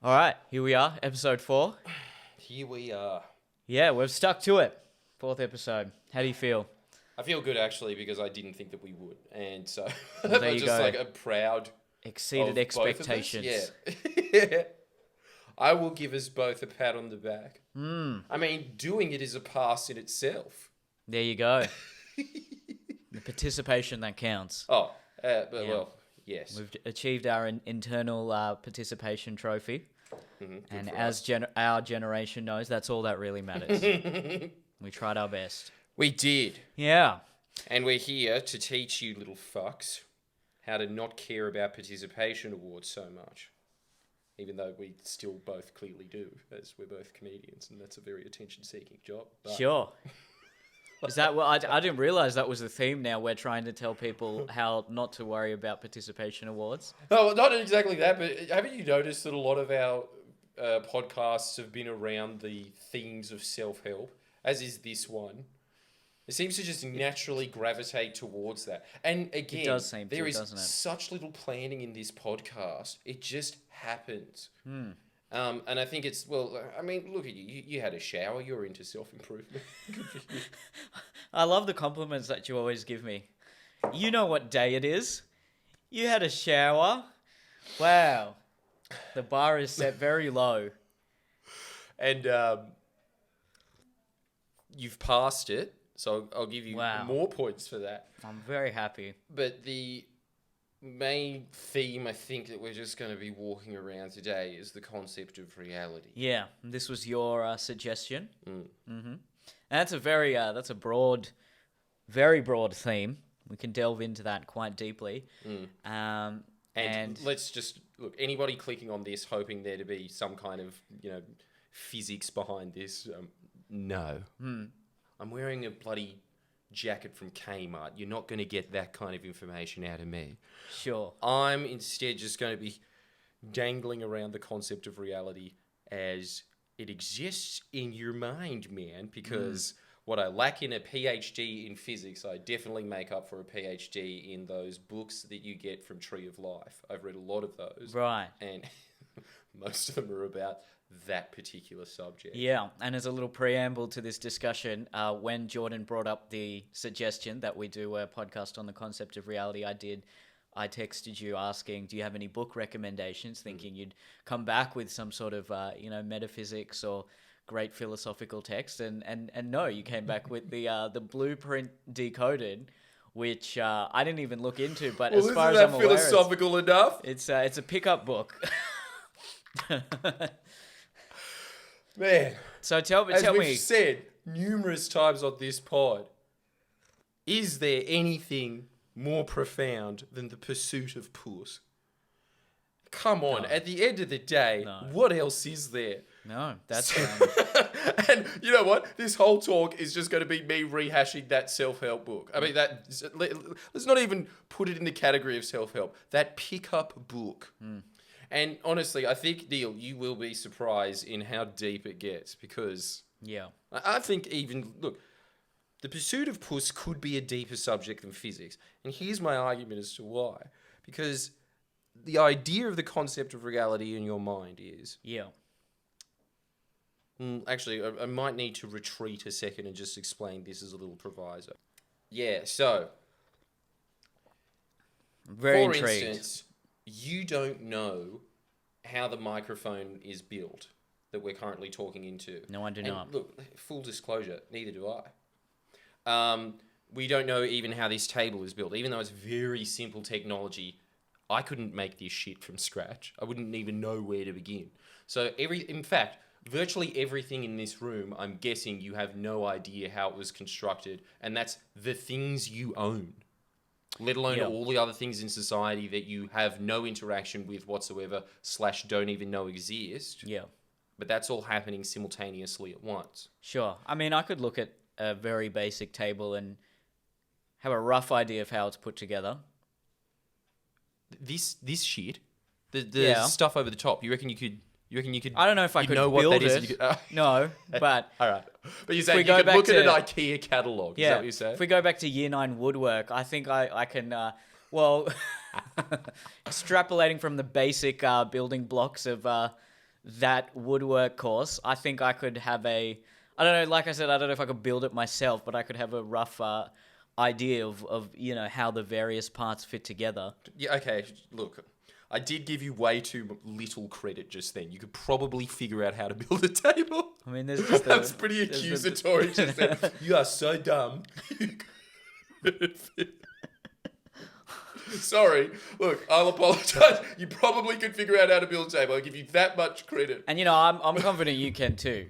All right, here we are, episode 4. Here we are. Yeah, we've stuck to it. 4th episode. How do you feel? I feel good actually because I didn't think that we would, and so Well, there I'm you just go. like a proud Exceeded of both of us. expectations. Yeah. I will give us both a pat on the back. Mm, I mean, doing it is a pass in itself. there you go. The participation that counts. Oh, Yeah. well, yes. We've achieved our internal participation trophy. Good And for as us. our generation knows, that's all that really matters. We tried our best. We did, Yeah. and we're here to teach you little fucks how to not care about participation awards so much. Even though we still both clearly do, as we're both comedians, and that's a very attention-seeking job. But Sure. Is that what I didn't realize that was the theme now? We're trying to tell people how not to worry about participation awards. No, not exactly that, but haven't you noticed that a lot of our podcasts have been around the themes of self-help, as is this one? It seems to just naturally gravitate towards that. And again, does seem to, there is doesn't it? such little planning in this podcast. It just happens. Hmm. And I think it's, well, I mean, look at you. You had a shower. You're into self-improvement. Good for you. I love the compliments that you always give me. You know what day it is. You had a shower. Wow. The bar is set very low. And you've passed it, so I'll give you Wow. more points for that. I'm very happy. But the main theme I think that we're just going to be walking around today is the concept of reality. Yeah, this was your suggestion. Mm. Mm-hmm. And that's a that's a broad, very broad theme. We can delve into that quite deeply. And And let's just look, anybody clicking on this hoping there to be some kind of, physics behind this, no. I'm wearing a bloody jacket from Kmart. You're not going to get that kind of information out of me. sure. I'm instead just going to be dangling around the concept of reality as it exists in your mind, man, because what I lack in a PhD in physics, I definitely make up for a PhD in those books that you get from Tree of Life. I've read a lot of those. Right. And most of them are about that particular subject. Yeah, and as a little preamble to this discussion, when Jordan brought up the suggestion that we do a podcast on the concept of reality, I texted you asking, do you have any book recommendations, thinking you'd come back with some sort of, metaphysics or great philosophical text, and no, you came back with the Blueprint Decoded, which I didn't even look into, but as far as I'm aware, philosophical enough? it's a pickup book. Man, So tell as we've me. said numerous times on this pod, is there anything more profound than the pursuit of puss? Come on, No. at the end of the day, No. what else is there? No, that's And you know what? This whole talk is just going to be me rehashing that self-help book. I mean, let's not even put it in the category of self-help. That pickup book. And honestly, I think, Neel, you will be surprised in how deep it gets because yeah. I think even, look, the pursuit of puss could be a deeper subject than physics. And here's my argument as to why. Because the idea of the concept of reality in your mind is... Yeah. Actually, I might need to retreat a second and just explain this as a little proviso. Yeah, so... Very For intrigued. instance, you don't know how the microphone is built that we're currently talking into. No, I do And not. Look, full disclosure, neither do I. We don't know even how this table is built. Even though it's very simple technology, I couldn't make this shit from scratch. I wouldn't even know where to begin. So in fact, virtually everything in this room, I'm guessing you have no idea how it was constructed, and that's the things you own. Let alone Yeah. all the other things in society that you have no interaction with whatsoever, / don't even know exist. Yeah. But that's all happening simultaneously at once. Sure. I mean, I could look at a very basic table and have a rough idea of how it's put together. This shit, the Yeah. stuff over the top, you reckon you could I don't know if I you could know what build that is it. and you could- No, but all right. But you're we saying you go could back look at an to- IKEA catalogue. Is that what you're saying? if we go back to year 9 woodwork, I think I can, extrapolating from the basic building blocks of that woodwork course, I think I could have I don't know, like I said, I don't know if I could build it myself, but I could have a rough idea of how the various parts fit together. Yeah, okay, look. I did give you way too little credit just then. You could probably figure out how to build a table. I mean, there's just That's pretty accusatory just then. You are so dumb. Sorry. Look, I'll apologize. You probably could figure out how to build a table. I'll give you that much credit. And I'm confident you can too.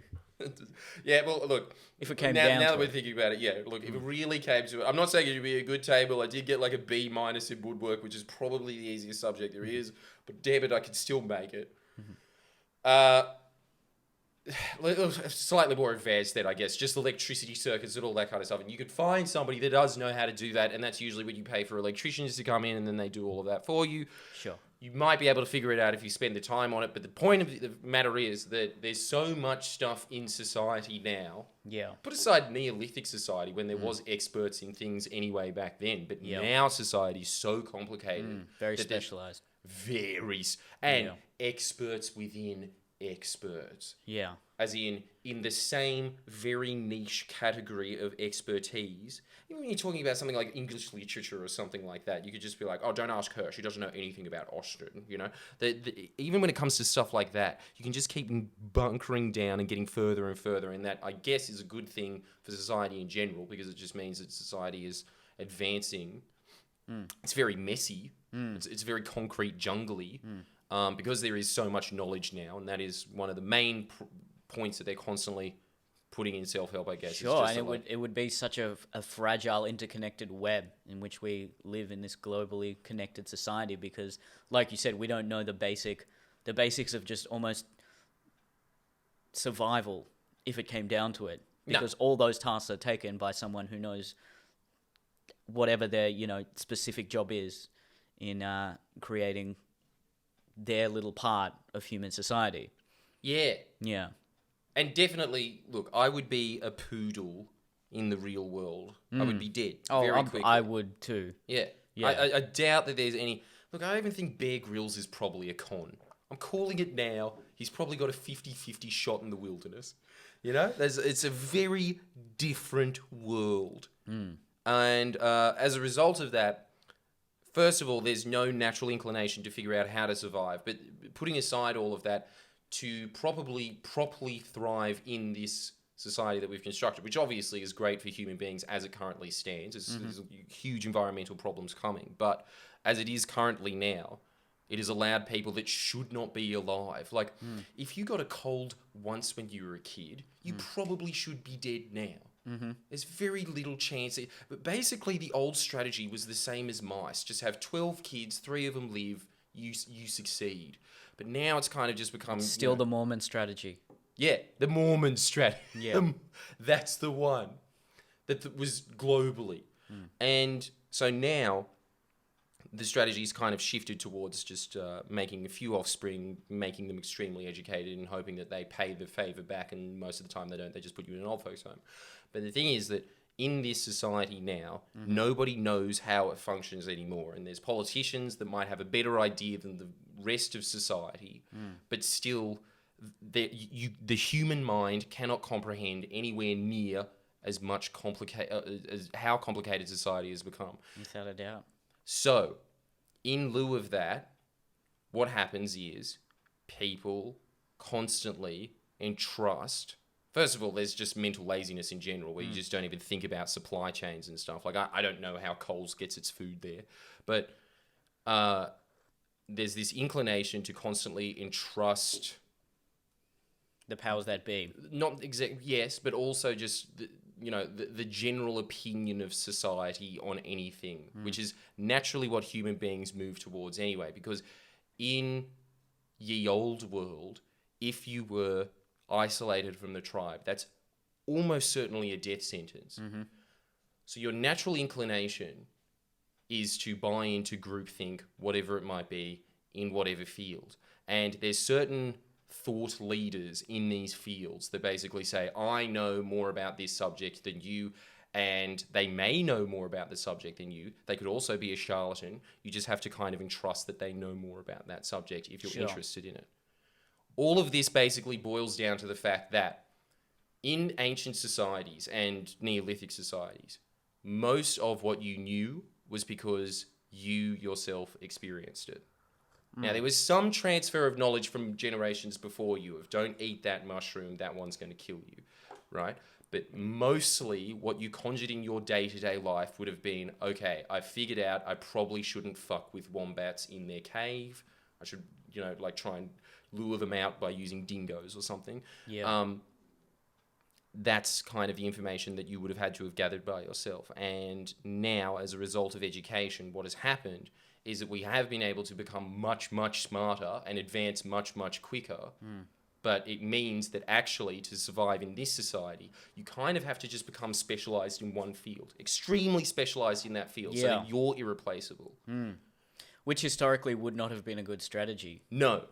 Yeah, well, look. If it came now, down now to that we're it. thinking about it, yeah, look, if it really came to it, I'm not saying it would be a good table. I did get like a B- in woodwork, which is probably the easiest subject there is, but damn it, I could still make it. Slightly more advanced then, I guess, just electricity circuits and all that kind of stuff. And you could find somebody that does know how to do that, and that's usually when you pay for electricians to come in and then they do all of that for you. Sure. You might be able to figure it out if you spend the time on it, but the point of the matter is that there's so much stuff in society now. Yeah. Put aside Neolithic society when there was experts in things anyway back then, but now society is so complicated. Very that there's specialized. and experts within experts. Yeah. As in the same very niche category of expertise. Even when you're talking about something like English literature or something like that, you could just be like, oh, don't ask her. She doesn't know anything about Austen, you know? Even when it comes to stuff like that, you can just keep bunkering down and getting further and further. And that, I guess, is a good thing for society in general, because it just means that society is advancing. It's very messy. It's very concrete, jungly. Because there is so much knowledge now, and that is one of the main points that they're constantly putting in self-help, I guess. Sure, and it would be such a fragile, interconnected web in which we live in this globally connected society, because, like you said, we don't know the basics of just almost survival if it came down to it, because all those tasks are taken by someone who knows whatever their specific job is in creating their little part of human society. Yeah. Yeah. And definitely, look, I would be a poodle in the real world. I would be dead very quickly. I would too. Yeah. I doubt that there's any... Look, I even think Bear Grylls is probably a con. I'm calling it now. He's probably got a 50-50 shot in the wilderness. You know? It's a very different world. And as a result of that, first of all, there's no natural inclination to figure out how to survive. But putting aside all of that, to properly thrive in this society that we've constructed, which obviously is great for human beings as it currently stands. There's huge environmental problems coming. But as it is currently now, it has allowed people that should not be alive. Like, if you got a cold once when you were a kid, you probably should be dead now. There's very little chance. But basically, the old strategy was the same as mice. Just have 12 kids, 3 of them live, you succeed. But now it's kind of just become... Still the Mormon strategy. Yeah, the Mormon strategy. Yeah. That's the one that was globally. And so now the strategy's kind of shifted towards just making a few offspring, making them extremely educated and hoping that they pay the favour back, and most of the time they don't. They just put you in an old folks home. But the thing is that in this society now, nobody knows how it functions anymore. And there's politicians that might have a better idea than the rest of society, but still the human mind cannot comprehend anywhere near as much as how complicated society has become. Without a doubt. So, in lieu of that, what happens is people constantly entrust... First of all, there's just mental laziness in general, where you just don't even think about supply chains and stuff. Like, I don't know how Coles gets its food there. But there's this inclination to constantly entrust... The powers that be. Not exactly, yes, but also just... the general opinion of society on anything, which is naturally what human beings move towards anyway. Because in ye old world, if you were isolated from the tribe, that's almost certainly a death sentence. So your natural inclination is to buy into groupthink, whatever it might be, in whatever field. And there's certain thought leaders in these fields that basically say, I know more about this subject than you, and they may know more about the subject than you. They could also be a charlatan. You just have to kind of entrust that they know more about that subject if you're interested in it. all of this basically boils down to the fact that in ancient societies and Neolithic societies, most of what you knew was because you yourself experienced it. Now, there was some transfer of knowledge from generations before you of don't eat that mushroom, that one's going to kill you, right? But mostly what you conjured in your day-to-day life would have been, okay, I figured out I probably shouldn't fuck with wombats in their cave. I should, like try and lure them out by using dingoes or something. Yeah. That's kind of the information that you would have had to have gathered by yourself. And now, as a result of education, what has happened is that we have been able to become much, much smarter and advance much, much quicker. But it means that actually to survive in this society, you kind of have to just become specialized in one field, extremely specialized in that field, so that you're irreplaceable. Which historically would not have been a good strategy. No.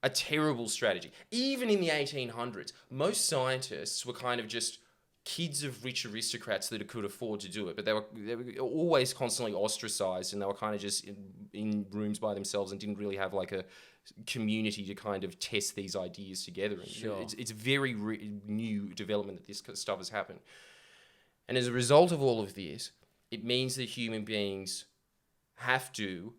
A terrible strategy. Even in the 1800s, most scientists were kind of just kids of rich aristocrats that could afford to do it, but they were always constantly ostracized, and they were kind of just in rooms by themselves and didn't really have like a community to kind of test these ideas together. And Sure. it's very new development that this stuff has happened. And as a result of all of this, it means that human beings have to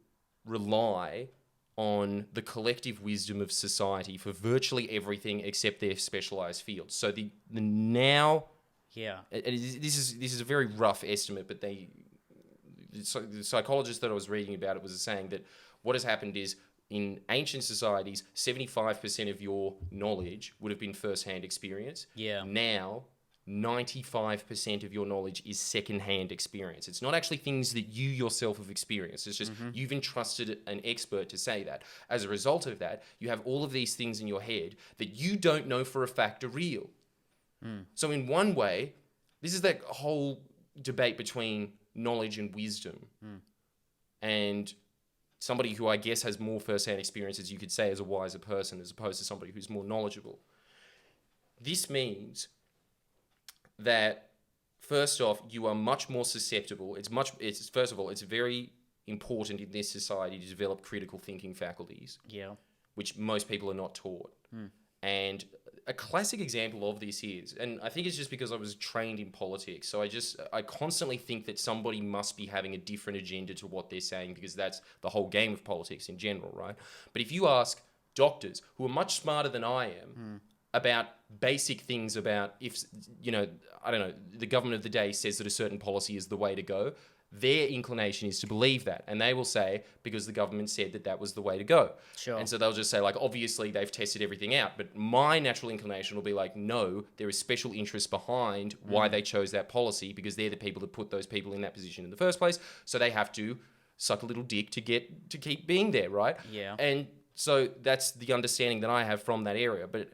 rely on the collective wisdom of society for virtually everything except their specialized fields. So the now... Yeah. This is a very rough estimate, but the psychologist that I was reading about it was saying that what has happened is in ancient societies, 75% of your knowledge would have been first-hand experience. Yeah. Now, 95% of your knowledge is second-hand experience. It's not actually things that you yourself have experienced. It's just you've entrusted an expert to say that. As a result of that, you have all of these things in your head that you don't know for a fact are real. So in one way, this is that whole debate between knowledge and wisdom. And somebody who I guess has more first-hand experiences, you could say, is a wiser person as opposed to somebody who's more knowledgeable. This means that, first off, you are much more susceptible. First of all, it's very important in this society to develop critical thinking faculties. Yeah. Which most people are not taught. And a classic example of this is, and I think it's just because I was trained in politics, so I constantly think that somebody must be having a different agenda to what they're saying, because that's the whole game of politics in general, right? But if you ask doctors who are much smarter than I am about basic things about if, I don't know, the government of the day says that a certain policy is the way to go, their inclination is to believe that. And they will say, because the government said that that was the way to go. Sure. And so they'll just say, like, obviously they've tested everything out. But my natural inclination will be like, no, there is special interest behind why they chose that policy, because they're the people that put those people in that position in the first place. So they have to suck a little dick to keep being there, right? Yeah. And so that's the understanding that I have from that area. But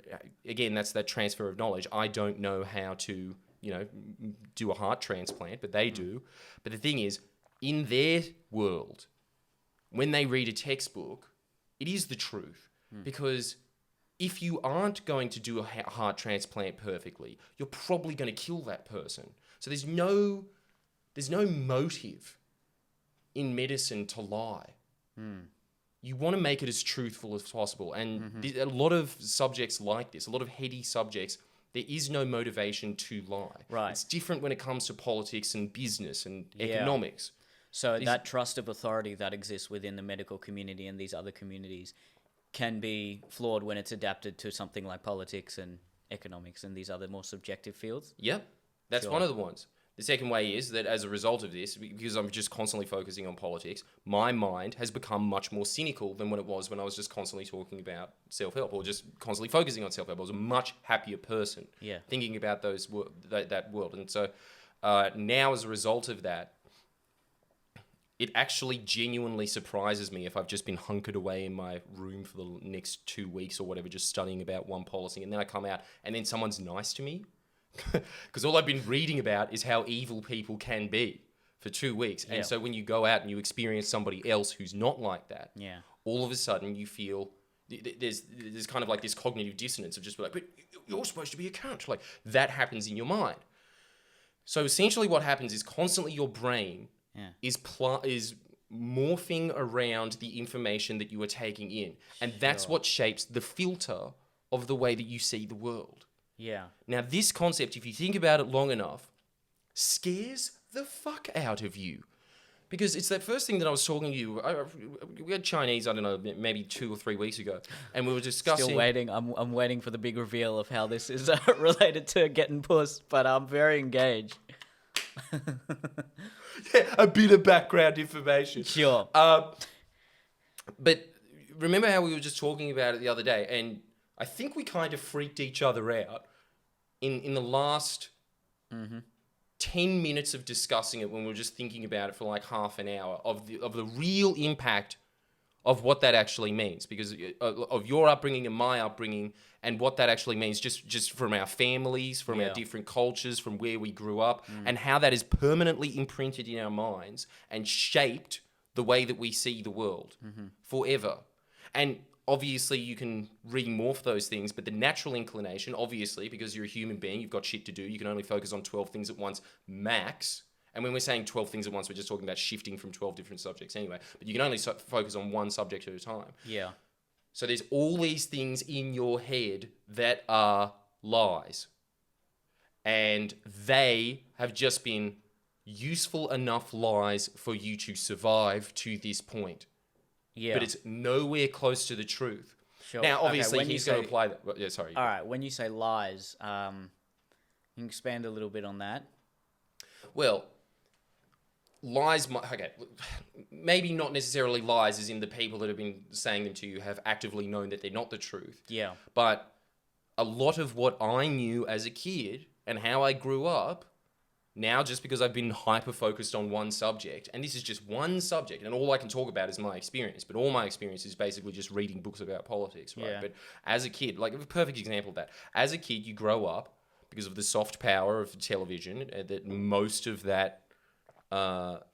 again, that's that transfer of knowledge. I don't know how to do a heart transplant, but they do. But the thing is, in their world, when they read a textbook, it is the truth. Because if you aren't going to do a heart transplant perfectly, you're probably going to kill that person. So there's no motive in medicine to lie. You want to make it as truthful as possible. And a lot of subjects like this, a lot of heady subjects, there is no motivation to lie. Right. It's different when it comes to politics and business and economics. So that trust of authority that exists within the medical community and these other communities can be flawed when it's adapted to something like politics and economics and these other more subjective fields. Yep. That's one of the ones. The second way is that as a result of this, because I'm just constantly focusing on politics, my mind has become much more cynical than when it was when I was just constantly talking about self-help or just constantly focusing on self-help. I was a much happier person thinking about that world. And so now as a result of that, it actually genuinely surprises me if I've just been hunkered away in my room for the next 2 weeks or whatever, just studying about one policy, and then I come out and then someone's nice to me. Because all I've been reading about is how evil people can be for 2 weeks. And so when you go out and you experience somebody else who's not like that, all of a sudden you feel there's kind of like this cognitive dissonance of just like, but you're supposed to be a cunt. Like that happens in your mind. So essentially what happens is constantly your brain is morphing around the information that you are taking in. And that's Sure. what shapes the filter of the way that you see the world. Yeah. Now, this concept, if you think about it long enough, scares the fuck out of you. Because it's that first thing that I was talking to you. We had Chinese, I don't know, maybe 2 or 3 weeks ago, and we were discussing. Still waiting. I'm waiting for the big reveal of how this is related to getting puss, but I'm very engaged. A bit of background information. Sure. But remember how we were just talking about it the other day, and I think we kind of freaked each other out in the last 10 minutes of discussing it when we were just thinking about it for like half an hour of the real impact of what that actually means, because of your upbringing and my upbringing, and what that actually means just from our families, from our different cultures, from where we grew up, and how that is permanently imprinted in our minds and shaped the way that we see the world forever. And obviously you can remorph those things, but the natural inclination, obviously, because you're a human being, you've got shit to do, you can only focus on 12 things at once, max. And when we're saying 12 things at once, we're just talking about shifting from 12 different subjects anyway. But you can only focus on one subject at a time. Yeah. So there's all these things in your head that are lies. And they have just been useful enough lies for you to survive to this point. Yeah. But it's nowhere close to the truth. Sure. Now, obviously, when you he's going to say- apply that. Yeah, sorry. All right. When you say lies, can you expand a little bit on that? Well, lies, okay, maybe not necessarily lies as in the people that have been saying them to you have actively known that they're not the truth. Yeah. But a lot of what I knew as a kid and how I grew up, now just because I've been hyper-focused on one subject, and this is just one subject, and all I can talk about is my experience, but all my experience is basically just reading books about politics, right? Yeah. But as a kid, like a perfect example of that, as a kid, you grow up because of the soft power of television, that most of that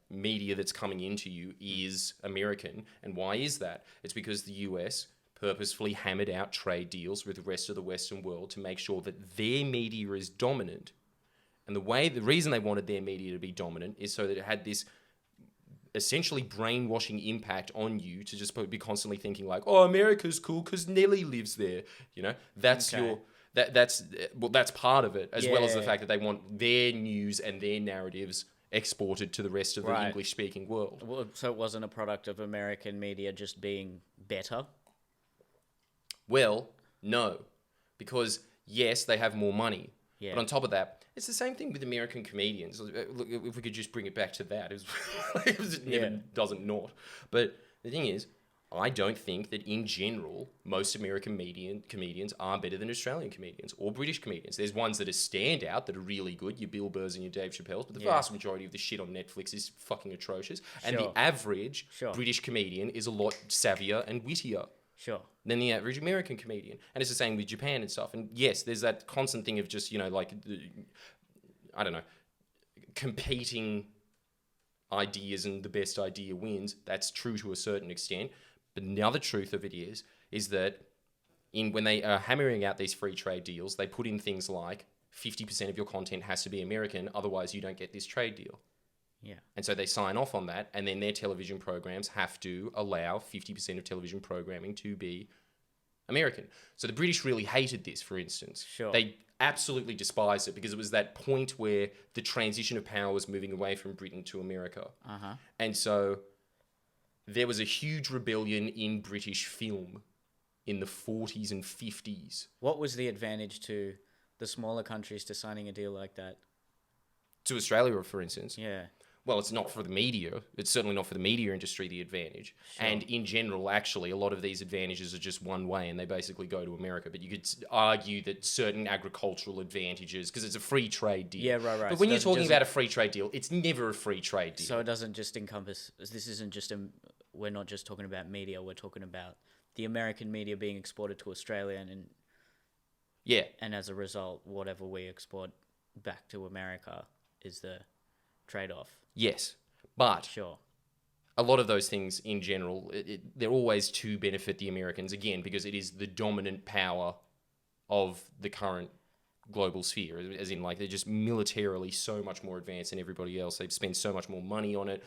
media that's coming into you is American. And why is that? It's because the US purposefully hammered out trade deals with the rest of the Western world to make sure that their media is dominant. And the reason they wanted their media to be dominant is so that it had this essentially brainwashing impact on you to just be constantly thinking like, oh, America's cool because Nelly lives there. You know, that's Okay. that's part of it, as well as the Yeah. fact that they want their news and their narratives exported to the rest of the Right. English-speaking world. Well, so it wasn't a product of American media just being better? Well, no, because yes, they have more money. Yeah. But on top of that, it's the same thing with American comedians. Look, if we could just bring it back to that, it never doesn't not. But the thing is, I don't think that in general, most American comedians are better than Australian comedians or British comedians. There's ones that are standout that are really good, your Bill Burrs and your Dave Chappelle's, but the vast majority of the shit on Netflix is fucking atrocious. And Sure. the average Sure. British comedian is a lot savvier and wittier Sure. than the average American comedian. And it's the same with Japan and stuff. And yes, there's that constant thing of just, like, I don't know, competing ideas and the best idea wins. That's true to a certain extent. But the other truth of it is that when they are hammering out these free trade deals, they put in things like 50% of your content has to be American, otherwise you don't get this trade deal. Yeah. And so they sign off on that, and then their television programs have to allow 50% of television programming to be American. So the British really hated this, for instance. Sure. They absolutely despised it because it was that point where the transition of power was moving away from Britain to America. Uh-huh. And so there was a huge rebellion in British film in the 40s and 50s. What was the advantage to the smaller countries to signing a deal like that? To Australia, for instance. Yeah. Well, it's not for the media. It's certainly not for the media industry, the advantage. Sure. And in general, actually, a lot of these advantages are just one way and they basically go to America. But you could argue that certain agricultural advantages, because it's a free trade deal. Yeah, right. But when you're talking about a free trade deal, it's never a free trade deal. So it doesn't just encompass, this isn't just, we're not just talking about media, we're talking about the American media being exported to Australia and as a result, whatever we export back to America is the trade-off. Yes, but Sure. a lot of those things in general, they're always to benefit the Americans, again, because it is the dominant power of the current global sphere, as in, like, they're just militarily so much more advanced than everybody else. They've spent so much more money on it.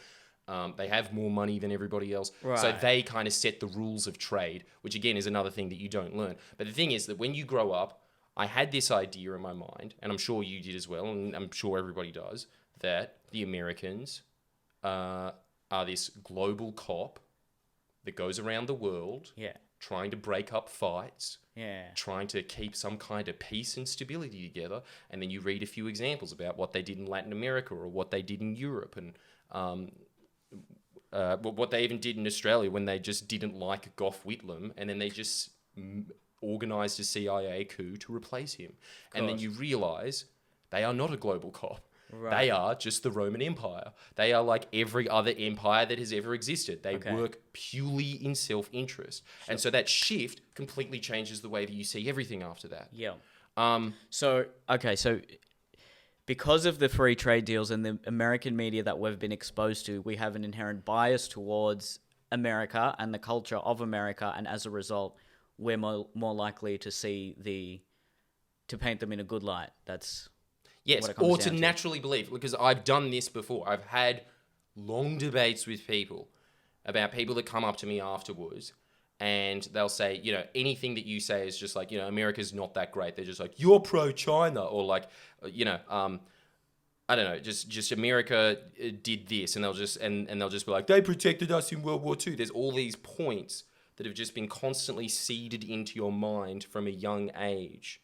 They have more money than everybody else. So Right. they kind of set the rules of trade, which again is another thing that you don't learn. But the thing is that when you grow up, I had this idea in my mind, and I'm sure you did as well, and I'm sure everybody does, that the Americans are this global cop that goes around the world Yeah. trying to break up fights, Yeah. trying to keep some kind of peace and stability together. And then you read a few examples about what they did in Latin America or what they did in Europe and what they even did in Australia when they just didn't like Gough Whitlam, and then they just organized a CIA coup to replace him. And then course. you realize they are not a global cop. Right. They are just the Roman Empire. They are like every other empire that has ever existed. They Okay. work purely in self-interest. And so that shift completely changes the way that you see everything after that. Yeah. Um, So because of the free trade deals and the American media that we've been exposed to, we have an inherent bias towards America and the culture of America, and as a result, we're more likely to to paint them in a good light. That's Yes, what it comes or down to to. naturally believe, because I've done this before. I've had long debates with people about people that come up to me afterwards and they'll say, anything that you say is just like, America's not that great. They're just like, you're pro-China, or like, I don't know, just America did this, and they'll just be like, they protected us in World War II. There's all these points that have just been constantly seeded into your mind from a young age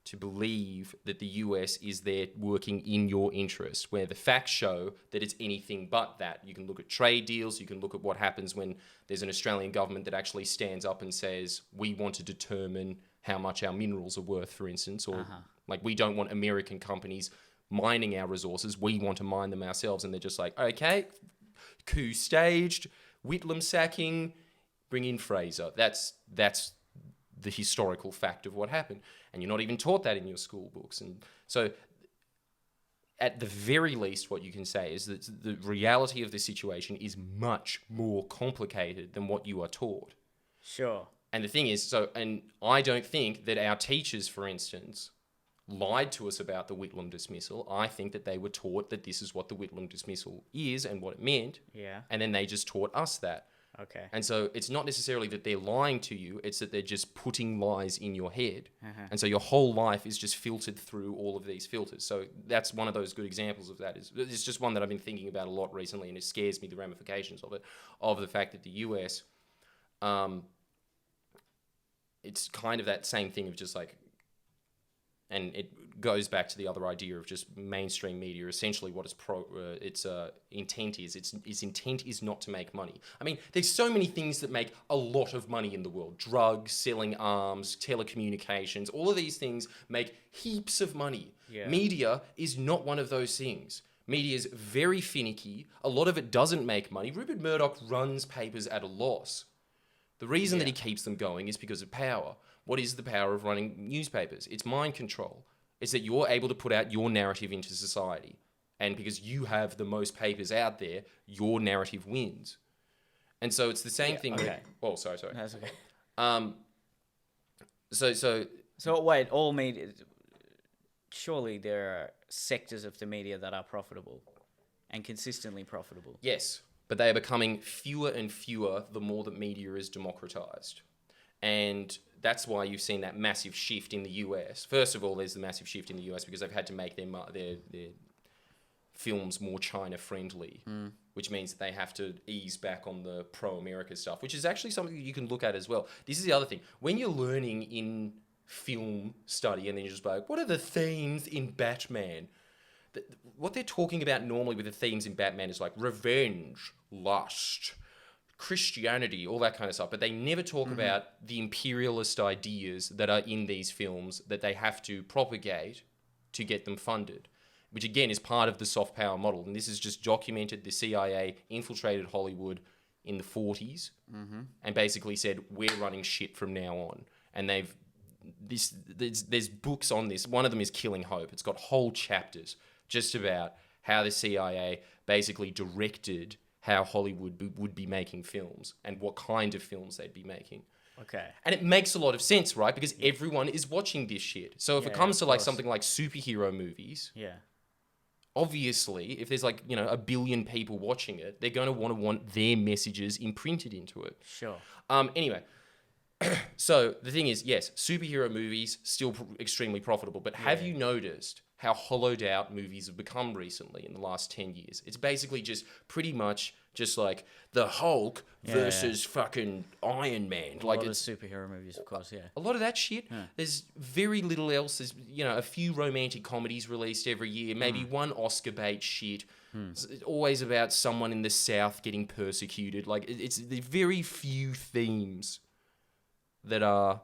to believe that the US is there working in your interest, where the facts show that it's anything but that. You can look at trade deals, you can look at what happens when there's an Australian government that actually stands up and says, we want to determine how much our minerals are worth, for instance, or like we don't want American companies mining our resources, we want to mine them ourselves. And they're just like, okay, coup staged, Whitlam sacking, bring in Fraser. That's the historical fact of what happened. And you're not even taught that in your school books. And so at the very least, what you can say is that the reality of the situation is much more complicated than what you are taught. Sure. And the thing is, and I don't think that our teachers, for instance, lied to us about the Whitlam dismissal. I think that they were taught that this is what the Whitlam dismissal is and what it meant. Yeah. And then they just taught us that. Okay. And so it's not necessarily that they're lying to you, it's that they're just putting lies in your head. And so your whole life is just filtered through all of these filters. So that's one of those good examples of that. It's just one that I've been thinking about a lot recently, and it scares me, the ramifications of it, of the fact that the US, it's kind of that same thing of just like, and it goes back to the other idea of just mainstream media. Essentially, what its intent is. Its intent is not to make money. I mean, there's so many things that make a lot of money in the world: drugs, selling arms, telecommunications. All of these things make heaps of money. Yeah. Media is not one of those things. Media is very finicky. A lot of it doesn't make money. Rupert Murdoch runs papers at a loss. The reason that he keeps them going is because of power. What is the power of running newspapers? It's mind control. It's that you're able to put out your narrative into society. And because you have the most papers out there, your narrative wins. And so it's the same thing. Okay. Oh, sorry. That's okay. So wait, all media... Surely there are sectors of the media that are profitable and consistently profitable. yes, but they are becoming fewer and fewer the more that media is democratized. And that's why you've seen that massive shift in the US. First of all, there's the massive shift in the US because they've had to make their films more China-friendly, which means that they have to ease back on the pro-America stuff, which is actually something you can look at as well. This is the other thing. When you're learning in film study and then you're just like, what are the themes in Batman? What they're talking about normally with the themes in Batman is like revenge, lust, Christianity, all that kind of stuff. But they never talk about the imperialist ideas that are in these films that they have to propagate to get them funded, which again is part of the soft power model. And this is just documented. The CIA infiltrated Hollywood in the 40s and basically said, we're running shit from now on. And there's books on this. One of them is Killing Hope. It's got whole chapters just about how the CIA basically directed how Hollywood would be making films and what kind of films they'd be making. Okay. And it makes a lot of sense, right? Because everyone is watching this shit. So if it comes to like something like superhero movies, obviously, if there's like, a billion people watching it, they're going to want their messages imprinted into it. Sure. Anyway, so the thing is, yes, superhero movies still extremely profitable, but have you noticed how hollowed out movies have become recently in the last 10 years? It's basically just pretty much just like the Hulk versus fucking Iron Man. A Like lot of it's superhero movies, of course, yeah. a lot of that shit. There's very little else. There's, a few romantic comedies released every year, maybe one Oscar bait shit. It's always about someone in the South getting persecuted. Like it's the very few themes that are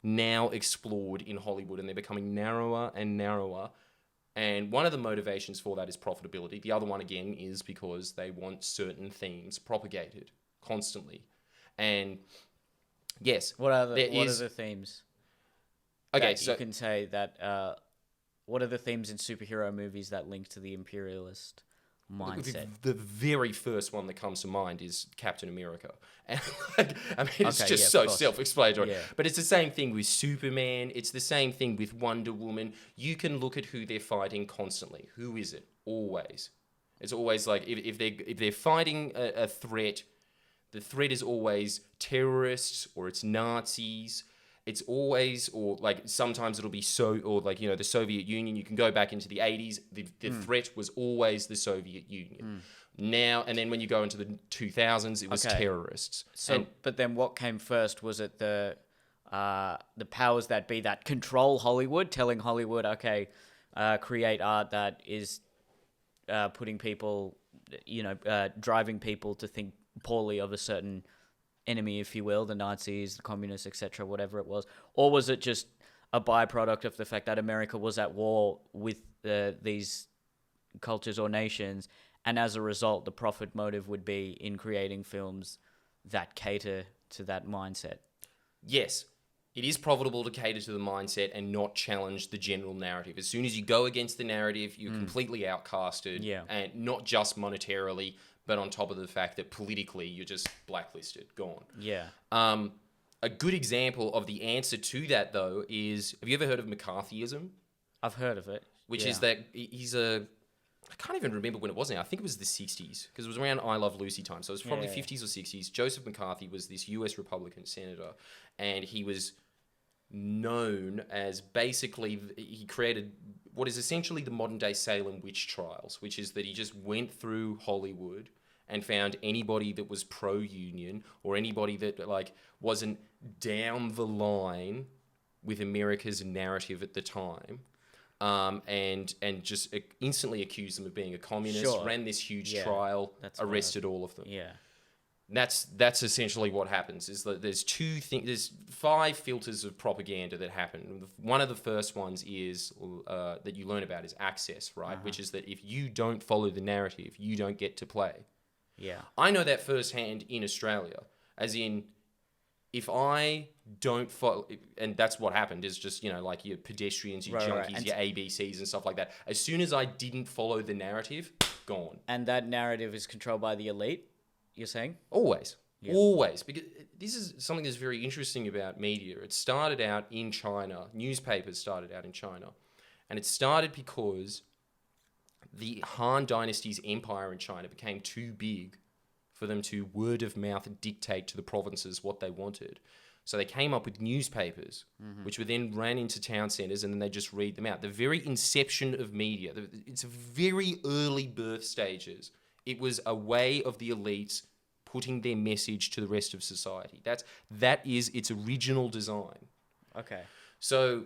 now explored in Hollywood, and they're becoming narrower and narrower. And one of the motivations for that is profitability. The other one, again, is because they want certain themes propagated constantly. And yes, What are the themes? Okay, that so you can say that. What are the themes in superhero movies that link to the imperialist mindset? the very first one that comes to mind is Captain America. And it's Okay, just yeah, so of course. self-explanatory. Yeah. But it's the same thing with Superman. It's the same thing with Wonder Woman. You can look at who they're fighting constantly. Who is it? Always. It's always like if they're fighting a threat, the threat is always terrorists or it's Nazis. It's always, or like sometimes it'll be the Soviet Union. You can go back into the 80s. The threat was always the Soviet Union. Now, and then when you go into the 2000s, it was terrorists. So, but then what came first? Was it the powers that be that control Hollywood, telling Hollywood, okay, create art that is putting people, driving people to think poorly of a certain enemy, if you will, the Nazis, the communists, etc., whatever it was? Or was it just a byproduct of the fact that America was at war with these cultures or nations, and as a result, the profit motive would be in creating films that cater to that mindset? Yes, it is profitable to cater to the mindset and not challenge the general narrative. As soon as you go against the narrative, you're completely outcasted, and not just monetarily, but on top of the fact that politically you're just blacklisted, gone. Yeah. A good example of the answer to that, though, is, have you ever heard of McCarthyism? I've heard of it. Which is that I can't even remember when it was now. I think it was the 60s, because it was around I Love Lucy time. So it was probably 50s or 60s. Joseph McCarthy was this US Republican senator, and he was known as basically, he created what is essentially the modern day Salem witch trials, which is that he just went through Hollywood and found anybody that was pro-union or anybody that like wasn't down the line with America's narrative at the time, and just instantly accused them of being a communist, ran this huge trial, arrested all of them. Yeah. That's essentially what happens, is that there's there's 5 filters of propaganda that happen. One of the first ones is that you learn about is access, right? Which is that if you don't follow the narrative, you don't get to play. Yeah. I know that firsthand in Australia, as in, if I don't follow, and that's what happened, is just, like your pedestrians, your junkies, your ABCs and stuff like that. As soon as I didn't follow the narrative, gone. And that narrative is controlled by the elite, you're saying? Always. Always. Because this is something that's very interesting about media. It started out in China. Newspapers started out in China. And it started because the Han Dynasty's empire in China became too big for them to word of mouth dictate to the provinces what they wanted. So they came up with newspapers, which were then ran into town centres, and then they just read them out. The very inception of media, it's very early birth stages. It was a way of the elites putting their message to the rest of society. That is its original design. Okay. So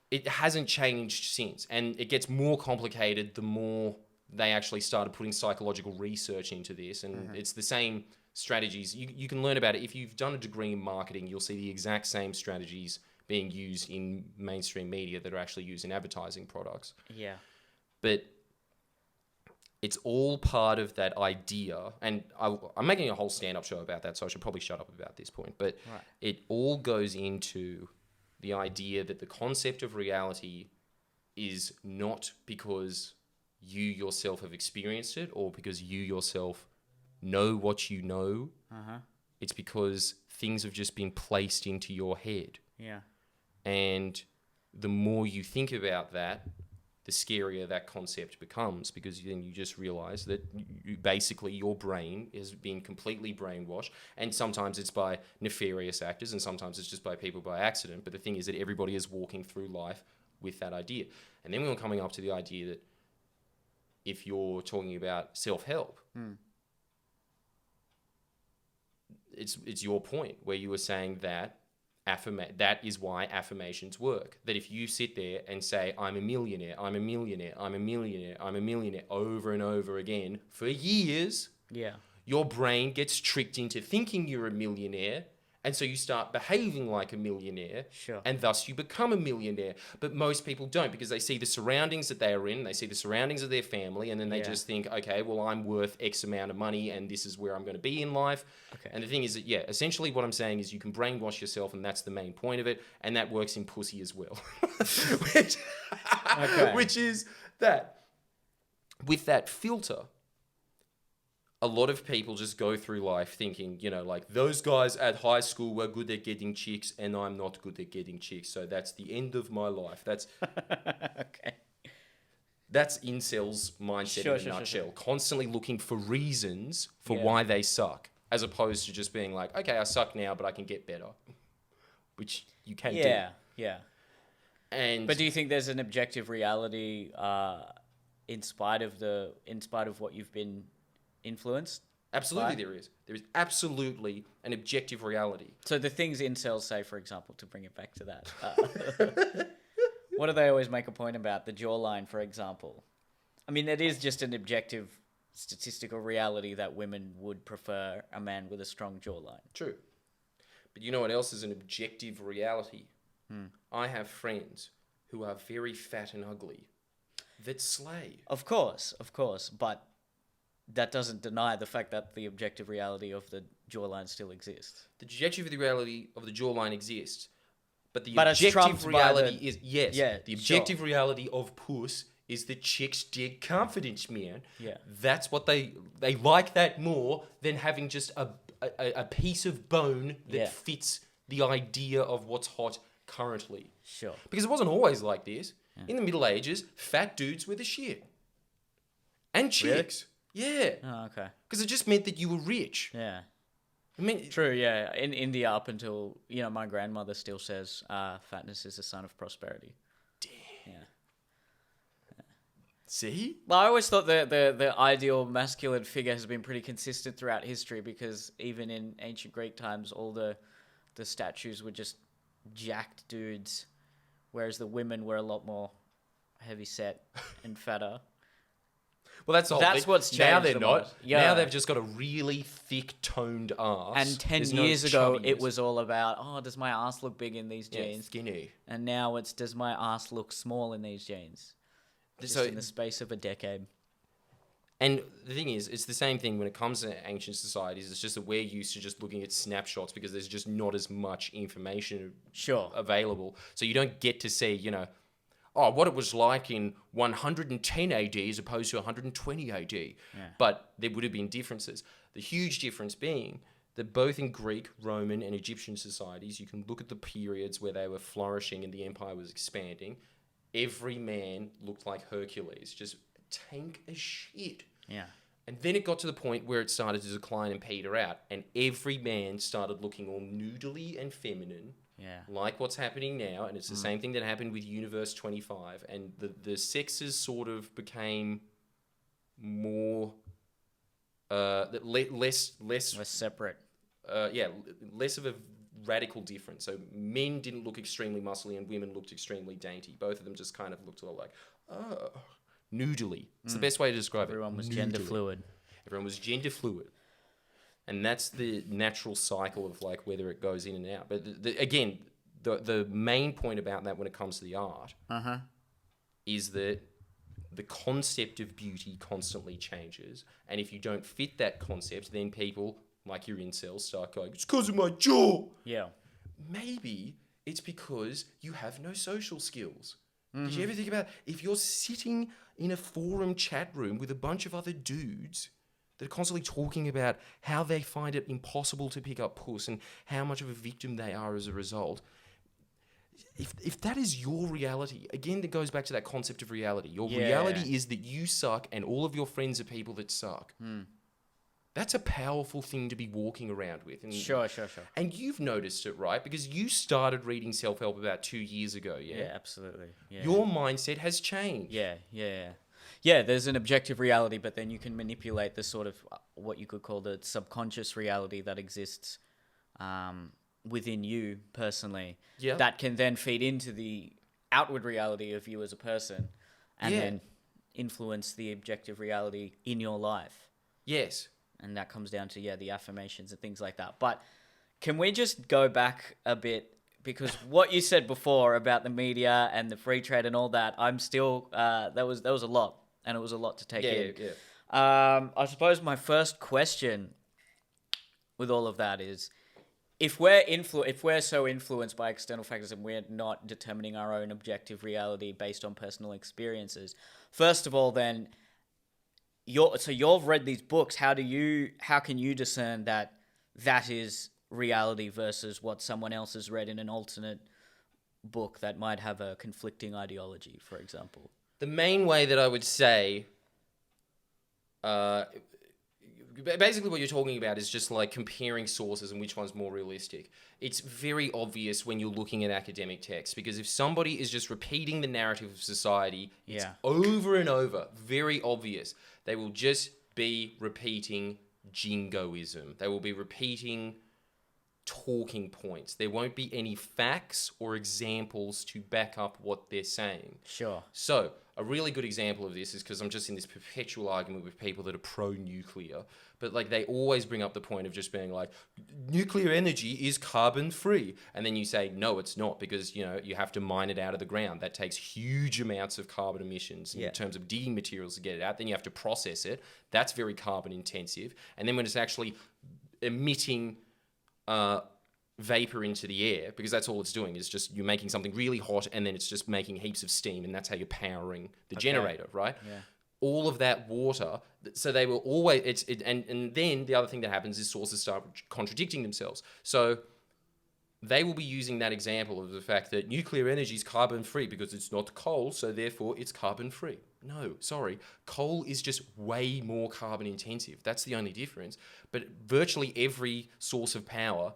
it hasn't changed since, and it gets more complicated the more they actually started putting psychological research into this, and it's the same strategies. You can learn about it. If you've done a degree in marketing, you'll see the exact same strategies being used in mainstream media that are actually used in advertising products. Yeah. But it's all part of that idea, and I'm making a whole stand-up show about that, so I should probably shut up about this point, but it all goes into the idea that the concept of reality is not because you yourself have experienced it or because you yourself know what you know. It's because things have just been placed into your head. Yeah. And the more you think about that, the scarier that concept becomes, because then you just realize that basically your brain is being completely brainwashed, and sometimes it's by nefarious actors and sometimes it's just by people by accident. But the thing is that everybody is walking through life with that idea. And then we were coming up to the idea that if you're talking about self-help, it's your point where you were saying that that is why affirmations work. That if you sit there and say, I'm a millionaire, I'm a millionaire, I'm a millionaire, I'm a millionaire, over and over again for years, your brain gets tricked into thinking you're a millionaire, and so you start behaving like a millionaire, and thus you become a millionaire. But most people don't, because they see the surroundings that they are in, they see the surroundings of their family, and then they just think, okay, well, I'm worth X amount of money, and this is where I'm going to be in life. And the thing is that, essentially what I'm saying is you can brainwash yourself, and that's the main point of it, and that works in pussy as well. Which is that with that filter, a lot of people just go through life thinking, like, those guys at high school were good at getting chicks and I'm not good at getting chicks, so that's the end of my life. That's that's incels' mindset in a nutshell. Constantly looking for reasons for why they suck, as opposed to just being like, okay, I suck now, but I can get better, which you can do. But do you think there's an objective reality in spite of what you've been influenced? Absolutely, there is. There is absolutely an objective reality. So the things incels say, for example, to bring it back to that, what do they always make a point about? The jawline, for example. I mean, it is just an objective statistical reality that women would prefer a man with a strong jawline. True. But you know what else is an objective reality? I have friends who are very fat and ugly that slay. Of course. But that doesn't deny the fact that the objective reality of the jawline still exists. The objective reality of the jawline exists, but the it's objective trumped reality by is the objective reality of puss is the chicks dig confidence, man. That's what they like that more than having just a piece of bone that fits the idea of what's hot currently. Because it wasn't always like this. In the Middle Ages, fat dudes were the shit. And chicks. Really? Oh, okay. Because it just meant that you were rich. I mean, true, In India, up until, my grandmother still says fatness is a sign of prosperity. Damn. See? Well, I always thought the ideal masculine figure has been pretty consistent throughout history, because even in ancient Greek times, all the statues were just jacked dudes, whereas the women were a lot more heavy set and fatter. Well, that's the whole thing. What's changed. Now they're not. Now they've just got a really thick, toned ass. And 10 years ago, it was all about, does my ass look big in these jeans? Skinny. And now it's, does my ass look small in these jeans? Just in the space of a decade. And the thing is, it's the same thing when it comes to ancient societies. It's just that we're used to just looking at snapshots because there's just not as much information available. So you don't get to see, what it was like in 110 AD as opposed to 120 AD. But there would have been differences. The huge difference being that both in Greek, Roman, and Egyptian societies, you can look at the periods where they were flourishing and the empire was expanding. Every man looked like Hercules, just tank as shit. And then it got to the point where it started to decline and peter out, and every man started looking all noodly and feminine. Like what's happening now, and it's the same thing that happened with Universe 25, and the sexes sort of became more less separate. Less of a radical difference. So men didn't look extremely muscly, and women looked extremely dainty. Both of them just kind of looked all like, noodly. It's the best way to describe it. Everyone was gender fluid. Everyone was gender fluid. And that's the natural cycle of like whether it goes in and out. But again, the main point about that when it comes to the art is that the concept of beauty constantly changes. And if you don't fit that concept, then people, like your incels, start going, it's because of my jaw. Maybe it's because you have no social skills. Did you ever think about if you're sitting in a forum chat room with a bunch of other dudes that are constantly talking about how they find it impossible to pick up puss and how much of a victim they are as a result, If that is your reality, again, that goes back to that concept of reality. Your Yeah. reality is that you suck and all of your friends are people that suck. That's a powerful thing to be walking around with. And, Sure. And you've noticed it, right? Because you started reading self-help about 2 years ago, yeah? Yeah, absolutely. Yeah. Your mindset has changed. Yeah, there's an objective reality, but then you can manipulate the sort of what you could call the subconscious reality that exists within you personally. Yeah. That can then feed into the outward reality of you as a person and Yeah. then influence the objective reality in your life. Yes. And that comes down to, the affirmations and things like that. But can we just go back a bit? Because what you said before about the media and the free trade and all that, I'm still, that was a lot. And it was a lot to take in. Yeah. I suppose my first question with all of that is, if we're so influenced by external factors and we're not determining our own objective reality based on personal experiences, first of all, then you've read these books. How can you discern that is reality versus what someone else has read in an alternate book that might have a conflicting ideology, for example? The main way that I would say, basically what you're talking about is just like comparing sources and which one's more realistic. It's very obvious when you're looking at academic texts, because if somebody is just repeating the narrative of society, it's over and over, very obvious. They will just be repeating jingoism. They will be repeating talking points. There won't be any facts or examples to back up what they're saying. Sure. So, a really good example of this is because I'm just in this perpetual argument with people that are pro-nuclear, but like they always bring up the point of just being like, nuclear energy is carbon free. And then you say, no, it's not, because, you know, you have to mine it out of the ground. That takes huge amounts of carbon emissions in terms of digging materials to get it out. Then you have to process it. That's very carbon intensive. And then when it's actually emitting vapor into the air, because that's all it's doing, is just you're making something really hot and then it's just making heaps of steam, and that's how you're powering the generator, right? Yeah. All of that water, so they will always, and then the other thing that happens is sources start contradicting themselves. So they will be using that example of the fact that nuclear energy is carbon free because it's not coal, so therefore it's carbon free. No, sorry. Coal is just way more carbon intensive. That's the only difference. But virtually every source of power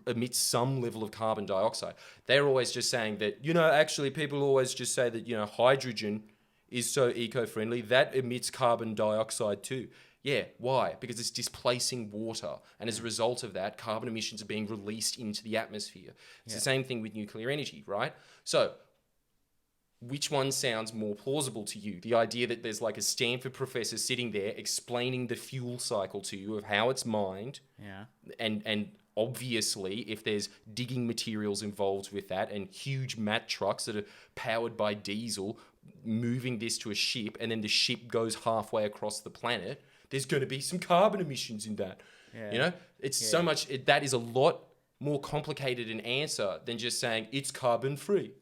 emits some level of carbon dioxide. They're always just saying that, actually people always just say that, hydrogen is so eco-friendly, that emits carbon dioxide too. Yeah, why? Because it's displacing water. And as a result of that, carbon emissions are being released into the atmosphere. It's the same thing with nuclear energy, right? So, which one sounds more plausible to you? The idea that there's like a Stanford professor sitting there explaining the fuel cycle to you of how it's mined. Yeah. And obviously, if there's digging materials involved with that and huge mat trucks that are powered by diesel moving this to a ship, and then the ship goes halfway across the planet, there's going to be some carbon emissions in that. Yeah. It's so much, that is a lot more complicated an answer than just saying it's carbon free.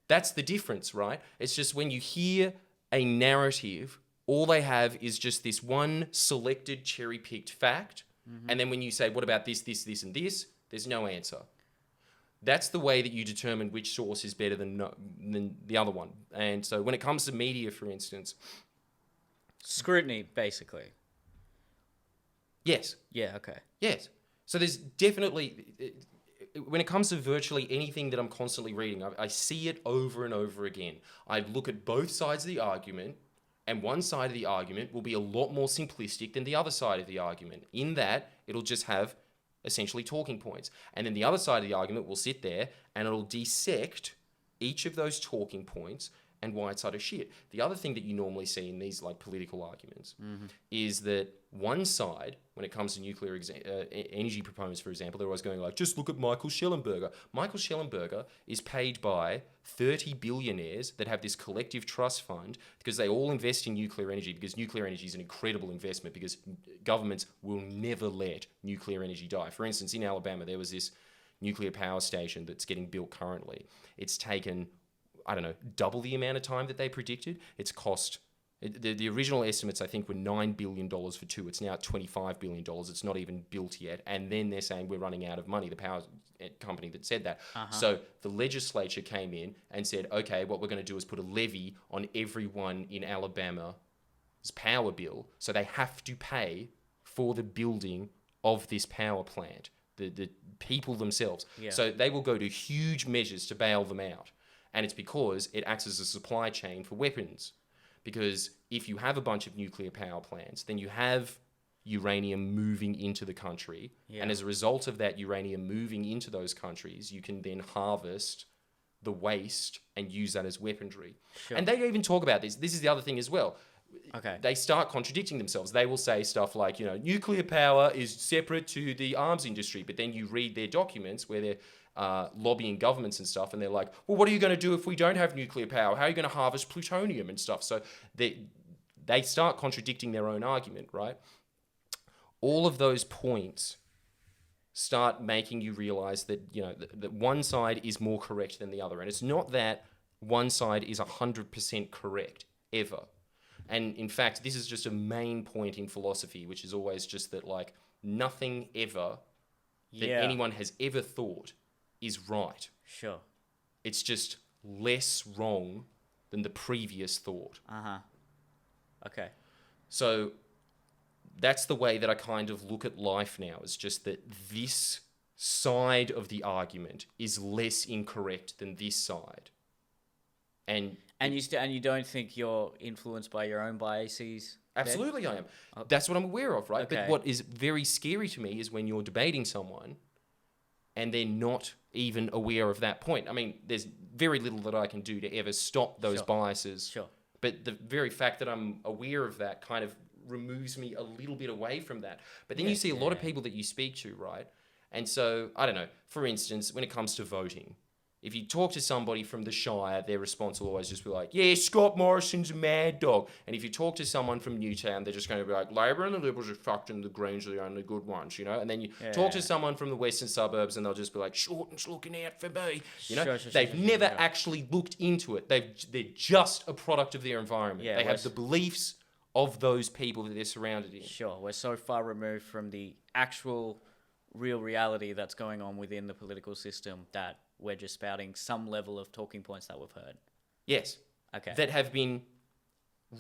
That's the difference, right? It's just when you hear a narrative, all they have is just this one selected cherry-picked fact. Mm-hmm. And then when you say, what about this, this, this, and this? There's no answer. That's the way that you determine which source is better than the other one. And so when it comes to media, for instance... Scrutiny, basically. Yes. Yeah, okay. Yes. So there's definitely... When it comes to virtually anything that I'm constantly reading, I see it over and over again. I look at both sides of the argument, and one side of the argument will be a lot more simplistic than the other side of the argument, in that it'll just have essentially talking points. And then the other side of the argument will sit there and it'll dissect each of those talking points and why it's utter shit. The other thing that you normally see in these like political arguments is that one side, when it comes to nuclear energy proponents, for example, they're always going like, just look at Michael Schellenberger. Michael Schellenberger is paid by 30 billionaires that have this collective trust fund because they all invest in nuclear energy, because nuclear energy is an incredible investment, because governments will never let nuclear energy die. For instance, in Alabama, there was this nuclear power station that's getting built currently. It's taken, I don't know, double the amount of time that they predicted. It's The original estimates, I think, were $9 billion for 2. It's now at $25 billion. It's not even built yet. And then they're saying we're running out of money, the power company that said that. So the legislature came in and said, okay, what we're going to do is put a levy on everyone in Alabama's power bill. So they have to pay for the building of this power plant, the people themselves. Yeah. So they will go to huge measures to bail them out. And it's because it acts as a supply chain for weapons. Because if you have a bunch of nuclear power plants, then you have uranium moving into the country. Yeah. And as a result of that uranium moving into those countries, you can then harvest the waste and use that as weaponry. Sure. And they even talk about this. This is the other thing as well. Okay. They start contradicting themselves. They will say stuff like, nuclear power is separate to the arms industry. But then you read their documents where they're lobbying governments and stuff, and they're like, well, what are you going to do if we don't have nuclear power? How are you going to harvest plutonium and stuff? So they start contradicting their own argument, right? All of those points start making you realize that, that one side is more correct than the other. And it's not that one side is 100% correct, ever. And in fact, this is just a main point in philosophy, which is always just that, like, nothing ever that anyone has ever thought is right. Sure. It's just less wrong than the previous thought. Okay. So that's the way that I kind of look at life now. It's just that this side of the argument is less incorrect than this side. And you don't think you're influenced by your own biases? Absolutely I am. That's what I'm aware of, right? Okay. But what is very scary to me is when you're debating someone and they're not even aware of that point. I mean, there's very little that I can do to ever stop those biases. Sure. But the very fact that I'm aware of that kind of removes me a little bit away from that. But then you see a lot of people that you speak to, right? And so, I don't know, for instance, when it comes to voting, if you talk to somebody from the Shire, their response will always just be like, yeah, Scott Morrison's a mad dog. And if you talk to someone from Newtown, they're just going to be like, Labor and the Liberals are fucked and the Greens are the only good ones, And then you talk to someone from the western suburbs and they'll just be like, Shorten's looking out for me. They've never actually looked into it. They're just a product of their environment. They have the beliefs of those people that they're surrounded in. Sure, we're so far removed from the actual real reality that's going on within the political system that we're just spouting some level of talking points that we've heard. Yes. Okay. That have been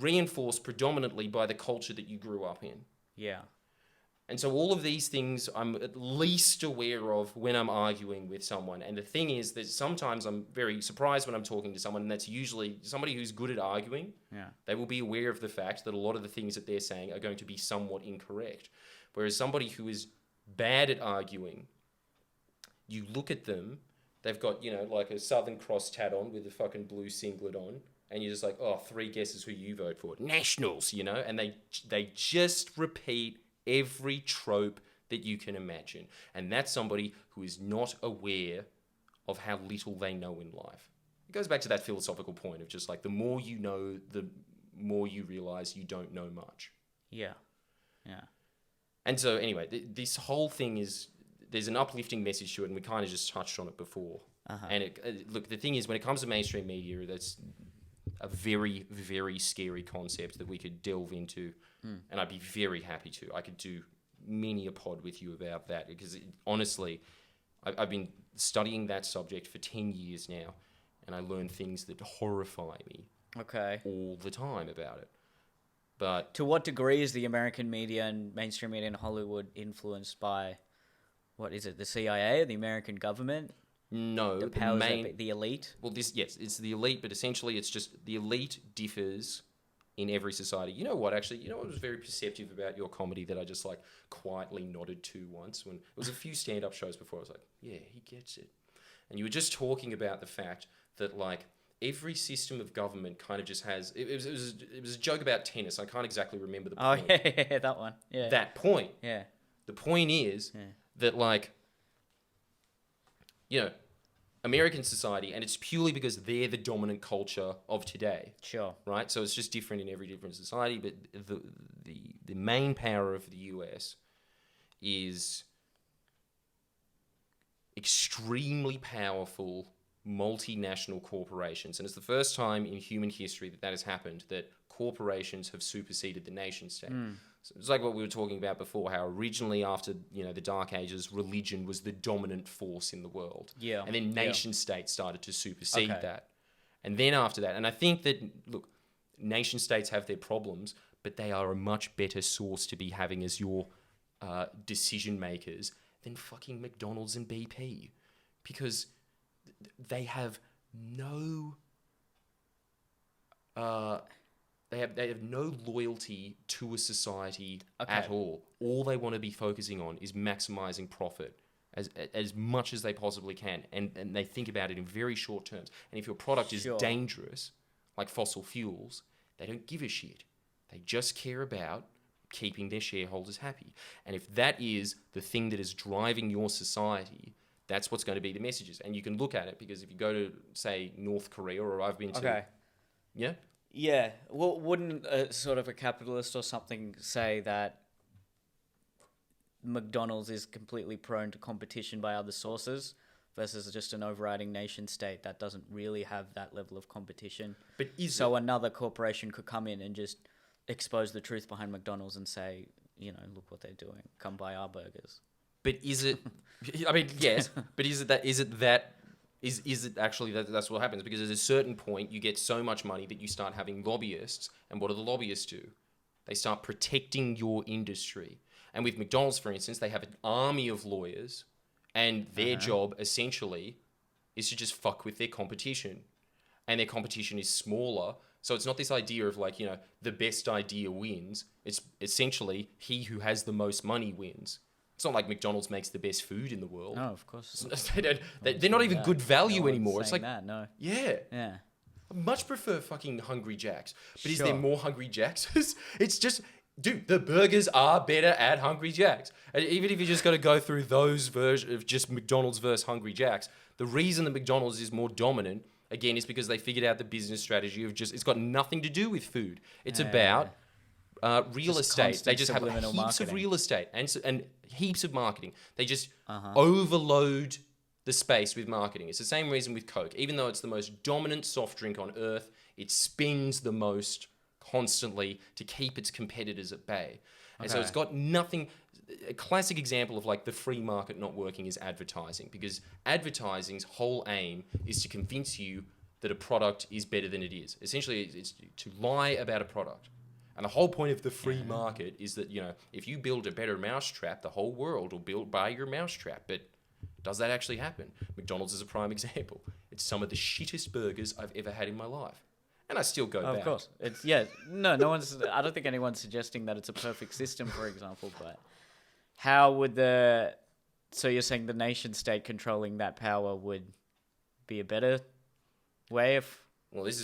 reinforced predominantly by the culture that you grew up in. Yeah. And so all of these things I'm at least aware of when I'm arguing with someone. And the thing is that sometimes I'm very surprised when I'm talking to someone, and that's usually somebody who's good at arguing. Yeah. They will be aware of the fact that a lot of the things that they're saying are going to be somewhat incorrect. Whereas somebody who is bad at arguing, you look at them, they've got, like a Southern Cross tat on with a fucking blue singlet on, and you're just like, 3 guesses who you vote for. Nationals, and they just repeat every trope that you can imagine. And that's somebody who is not aware of how little they know in life. It goes back to that philosophical point of just like, the more you know, the more you realize you don't know much. Yeah. Yeah. And so anyway, this whole thing there's an uplifting message to it, and we kind of just touched on it before. And look, the thing is, when it comes to mainstream media, that's a very, very scary concept that we could delve into, and I'd be very happy to. I could do many a pod with you about that, because honestly, I've been studying that subject for 10 years now, and I learn things that horrify me all the time about it. But to what degree is the American media and mainstream media in Hollywood influenced by, what is it, the CIA, the American government? No, the powers the elite? Well, it's the elite, but essentially it's just the elite differs in every society. You know what, actually? You know what was very perceptive about your comedy that I just like quietly nodded to once when it was a few stand-up shows before. I was like, yeah, he gets it. And you were just talking about the fact that like every system of government kind of just has... It was a joke about tennis. I can't exactly remember the point. Oh, yeah, that one. Yeah. That point. Yeah. The point is that, like, American society, and it's purely because they're the dominant culture of today. Sure. Right? So it's just different in every different society, but the main power of the US is extremely powerful multinational corporations. And it's the first time in human history that has happened, that corporations have superseded the nation state. So it's like what we were talking about before, how originally after, the Dark Ages, religion was the dominant force in the world. Yeah. And then nation states started to supersede Okay. that. And then after that, and I think that, look, nation states have their problems, but they are a much better source to be having as your decision makers than fucking McDonald's and BP. Because they have no... They have no loyalty to a society at all. All they want to be focusing on is maximizing profit as much as they possibly can, and they think about it in very short terms. And if your product is dangerous, like fossil fuels, they don't give a shit. They just care about keeping their shareholders happy. And if that is the thing that is driving your society, that's what's going to be the messages. And you can look at it, because if you go to, say, North Korea, or I've been to... Yeah? Yeah. Well, wouldn't sort of a capitalist or something say that McDonald's is completely prone to competition by other sources versus just an overriding nation state that doesn't really have that level of competition? But another corporation could come in and just expose the truth behind McDonald's and say, look what they're doing. Come buy our burgers. But is it... I mean, yes. But is it actually that's what happens? Because at a certain point, you get so much money that you start having lobbyists. And what do the lobbyists do? They start protecting your industry. And with McDonald's, for instance, they have an army of lawyers, and their job, essentially, is to just fuck with their competition. And their competition is smaller. So it's not this idea of, like, the best idea wins. It's essentially he who has the most money wins. It's not like McDonald's makes the best food in the world. No, of course. They're not even good value anymore. It's like that, no. Yeah. I much prefer fucking Hungry Jack's. But is there more Hungry Jack's? It's just, dude, the burgers are better at Hungry Jack's. And even if you just got to go through those versions of just McDonald's versus Hungry Jack's, the reason that McDonald's is more dominant, again, is because they figured out the business strategy of it's got nothing to do with food. It's about real estate. They just have heaps of real estate and heaps of marketing. They just overload the space with marketing. It's the same reason with Coke. Even though it's the most dominant soft drink on earth, it spends the most constantly to keep its competitors at bay. And so it's got nothing... A classic example of, like, the free market not working is advertising, because advertising's whole aim is to convince you that a product is better than it is. Essentially, it's to lie about a product. And the whole point of the free market is that, if you build a better mousetrap, the whole world will buy your mousetrap. But does that actually happen? McDonald's is a prime example. It's some of the shittest burgers I've ever had in my life. And I still go back. Of course. No one's... I don't think anyone's suggesting that it's a perfect system, for example, but how would So you're saying the nation state controlling that power would be a better way of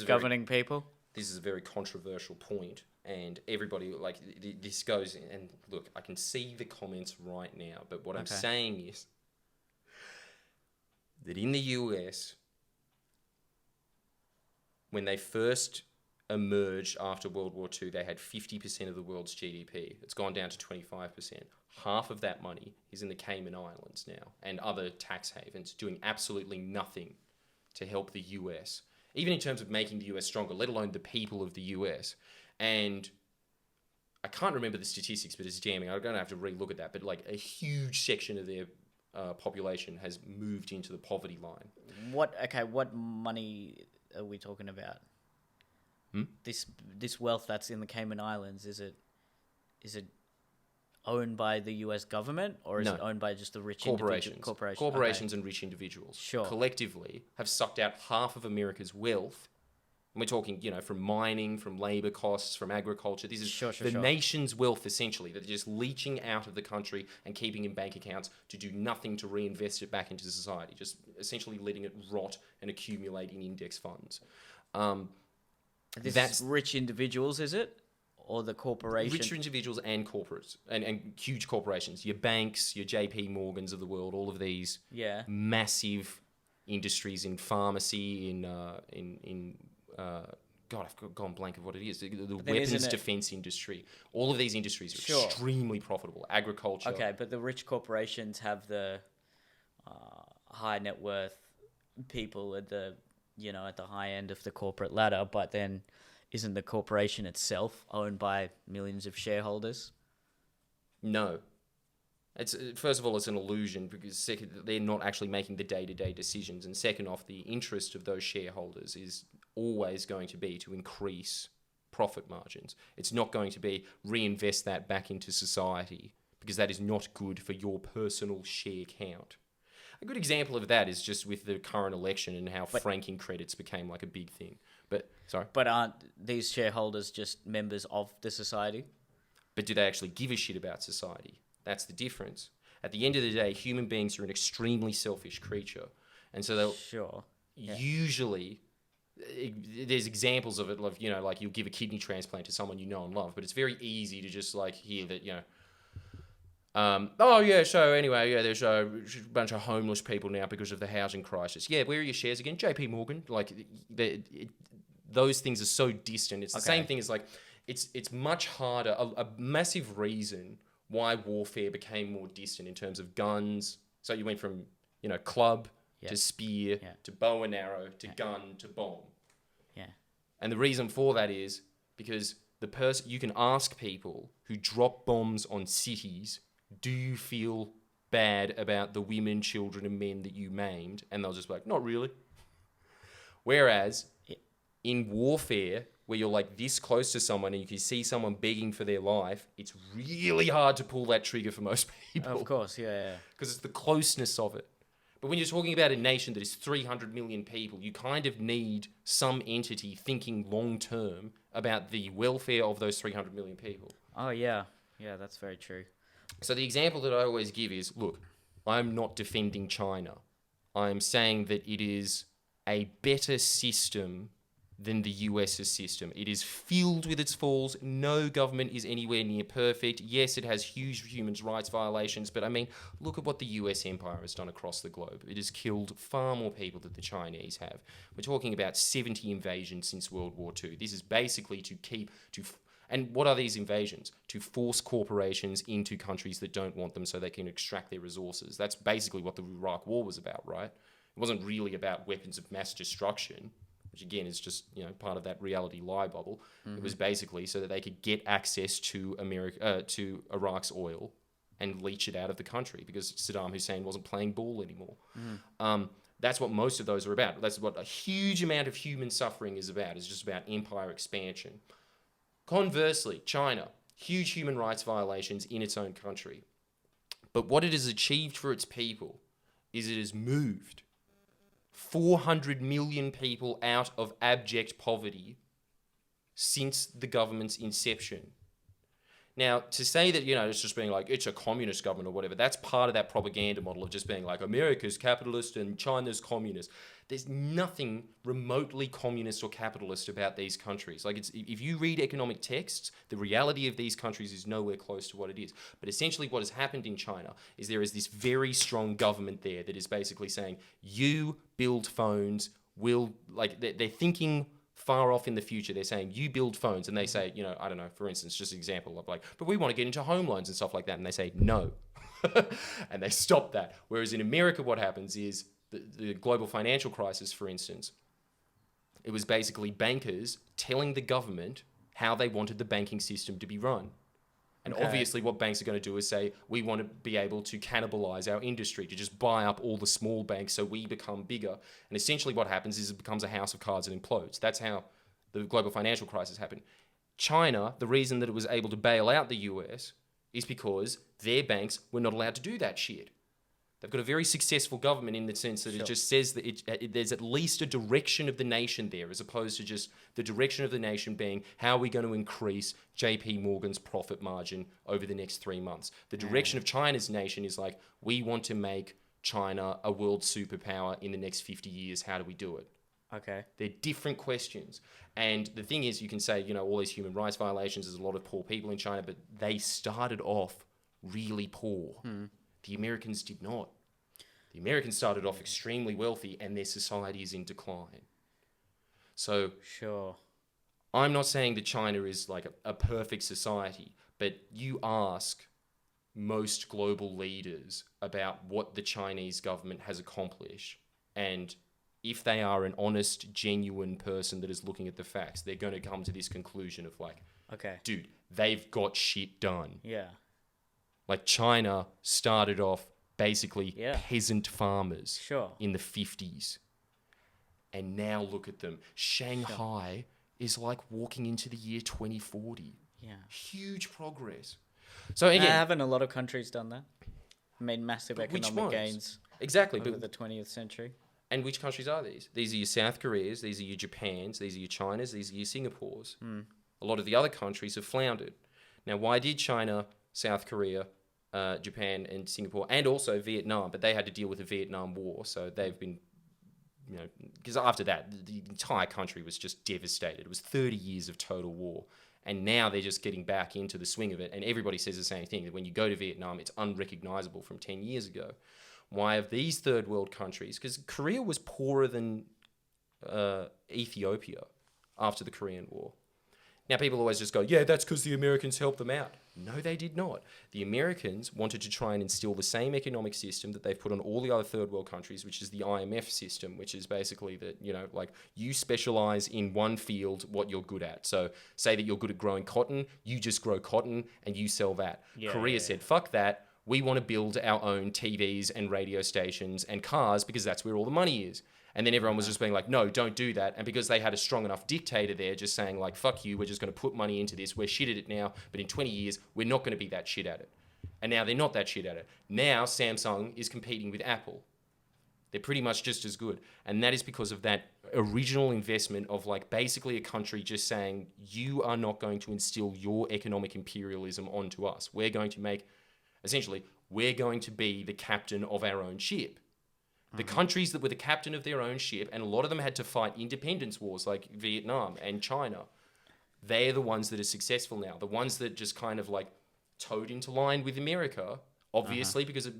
governing people? This is a very controversial point. And everybody, like, this goes... And look, I can see the comments right now. But what I'm saying is that in the US, when they first emerged after World War II, they had 50% of the world's GDP. It's gone down to 25%. Half of that money is in the Cayman Islands now and other tax havens, doing absolutely nothing to help the US, even in terms of making the US stronger, let alone the people of the US. And I can't remember the statistics, but it's damning. I'm going to have to relook at that. But, like, a huge section of their population has moved into the poverty line. What money are we talking about? This wealth that's in the Cayman Islands, is it owned by the US government, or is it owned by just the rich corporations? Corporations and rich individuals collectively have sucked out half of America's wealth. And we're talking, from mining, from labor costs, from agriculture. This is the nation's wealth, essentially, that they're just leeching out of the country and keeping in bank accounts to do nothing to reinvest it back into society, just essentially letting it rot and accumulate in index funds. That's rich individuals, is it? Or the corporation? Rich individuals and corporates, and huge corporations. Your banks, your JP Morgans of the world, all of these massive industries in pharmacy, in God, I've gone blank of what it is. The weapons defense industry. All of these industries are extremely profitable. Agriculture. Okay, but the rich corporations have the high net worth people at the high end of the corporate ladder. But then isn't the corporation itself owned by millions of shareholders? No. It's first of all, it's an illusion because second, they're not actually making the day-to-day decisions, and second off, the interest of those shareholders is always going to be to increase profit margins. It's not going to be reinvest that back into society because that is not good for your personal share count. A good example of that is just with the current election and how franking credits became like a big thing. But sorry, But aren't these shareholders just members of the society? but do they actually give a shit about society? That's the difference. At the end of the day, human beings are an extremely selfish creature. And so they'll Sure. Yeah. usually, there's examples of it, like you'll give a kidney transplant to someone you know and love, but it's very easy to just like hear that, oh yeah, so anyway, yeah, there's a bunch of homeless people now because of the housing crisis. Yeah, where are your shares again? JP Morgan. Like, those things are so distant. It's the same thing as like, it's much harder, a massive reason why warfare became more distant in terms of guns. So you went from, club to spear to bow and arrow to gun to bomb. Yeah. And the reason for that is because you can ask people who drop bombs on cities, do you feel bad about the women, children, and men that you maimed? And they'll just be like, not really. Whereas in warfare, where you're like this close to someone and you can see someone begging for their life, it's really hard to pull that trigger for most people. Of course, yeah. Because it's the closeness of it. But when you're talking about a nation that is 300 million people, you kind of need some entity thinking long term about the welfare of those 300 million people. Oh, yeah. Yeah, that's very true. So the example that I always give is, look, I'm not defending China. I'm saying that it is a better system than the US's system. It is filled with its flaws. No government is anywhere near perfect. Yes, it has huge human rights violations, but I mean, look at what the US empire has done across the globe. It has killed far more people than the Chinese have. We're talking about 70 invasions since World War II. This is basically and what are these invasions? To force corporations into countries that don't want them so they can extract their resources. That's basically what the Iraq War was about, right? It wasn't really about weapons of mass destruction, which again is just part of that reality lie bubble. Mm-hmm. It was basically so that they could get access to to Iraq's oil and leach it out of the country because Saddam Hussein wasn't playing ball anymore. Mm. That's what most of those are about. That's what a huge amount of human suffering is about. It's just about empire expansion. Conversely, China, huge human rights violations in its own country. But what it has achieved for its people is it has moved 400 million people out of abject poverty since the government's inception. Now, to say that, it's just being like, it's a communist government or whatever, that's part of that propaganda model of just being like, America's capitalist and China's communist. There's nothing remotely communist or capitalist about these countries. Like, if you read economic texts, the reality of these countries is nowhere close to what it is. But essentially what has happened in China is there is this very strong government there that is basically saying, you build phones, they're thinking far off in the future. They're saying, you build phones, and they say, I don't know, for instance, just an example of like, but we want to get into home loans and stuff like that, and they say, no. And they stop that. Whereas in America, what happens is, the global financial crisis, for instance, it was basically bankers telling the government how they wanted the banking system to be run. And obviously what banks are going to do is say, we want to be able to cannibalize our industry, to just buy up all the small banks so we become bigger. And essentially what happens is it becomes a house of cards and implodes. That's how the global financial crisis happened. China, the reason that it was able to bail out the US is because their banks were not allowed to do that shit. They've got a very successful government in the sense that it just says that there's at least a direction of the nation there, as opposed to just the direction of the nation being, how are we going to increase JP Morgan's profit margin over the next 3 months? The direction of China's nation is like, we want to make China a world superpower in the next 50 years. How do we do it? Okay. They're different questions. And the thing is, you can say, all these human rights violations, there's a lot of poor people in China, but they started off really poor. The Americans did not. The Americans started off extremely wealthy and their society is in decline. So sure, I'm not saying that China is like a perfect society, but you ask most global leaders about what the Chinese government has accomplished, and if they are an honest, genuine person that is looking at the facts, they're going to come to this conclusion of like, Okay. dude, they've got shit done. Yeah. Like China started off basically Yeah. peasant farmers Sure. in the 50s. And now look at them. Shanghai is like walking into the year 2040. Yeah. Huge progress. So again, Haven't a lot of countries done that? Made massive But which economic ones? gains exactly. over But the 20th century. and which countries are these? These are your South Koreas, these are your Japans, these are your Chinas, these are your Singapores. A lot of the other countries have floundered. Now, why did China, South Korea, Japan, and Singapore, and also Vietnam, but they had to deal with the Vietnam War, so they've been, because after that, the entire country was just devastated. It was 30 years of total war. And now they're just getting back into the swing of it. And everybody says the same thing, that when you go to Vietnam, it's unrecognizable from 10 years ago. Why have these third world countries, because Korea was poorer than Ethiopia after the Korean War. Now, people always just go, yeah, that's because the Americans helped them out. No, they did not. The Americans wanted to try and instill the same economic system that they've put on all the other third world countries, which is the IMF system, which is basically that, like you specialize in one field, what you're good at. So say that you're good at growing cotton, you just grow cotton and you sell that. Korea said, fuck that. We want to build our own TVs and radio stations and cars because that's where all the money is. And then everyone was just being like, no, don't do that. And because they had a strong enough dictator there just saying like, fuck you, we're just going to put money into this. We're shit at it now. But in 20 years, we're not going to be that shit at it. And now they're not that shit at it. Now Samsung is competing with Apple. They're pretty much just as good. And that is because of that original investment of like basically a country just saying, you are not going to instill your economic imperialism onto us. We're going to make, essentially, we're going to be the captain of our own ship. The countries that were the captain of their own ship, and a lot of them had to fight independence wars like Vietnam and China, they're the ones that are successful now. The ones that just kind of like towed into line with America, obviously, because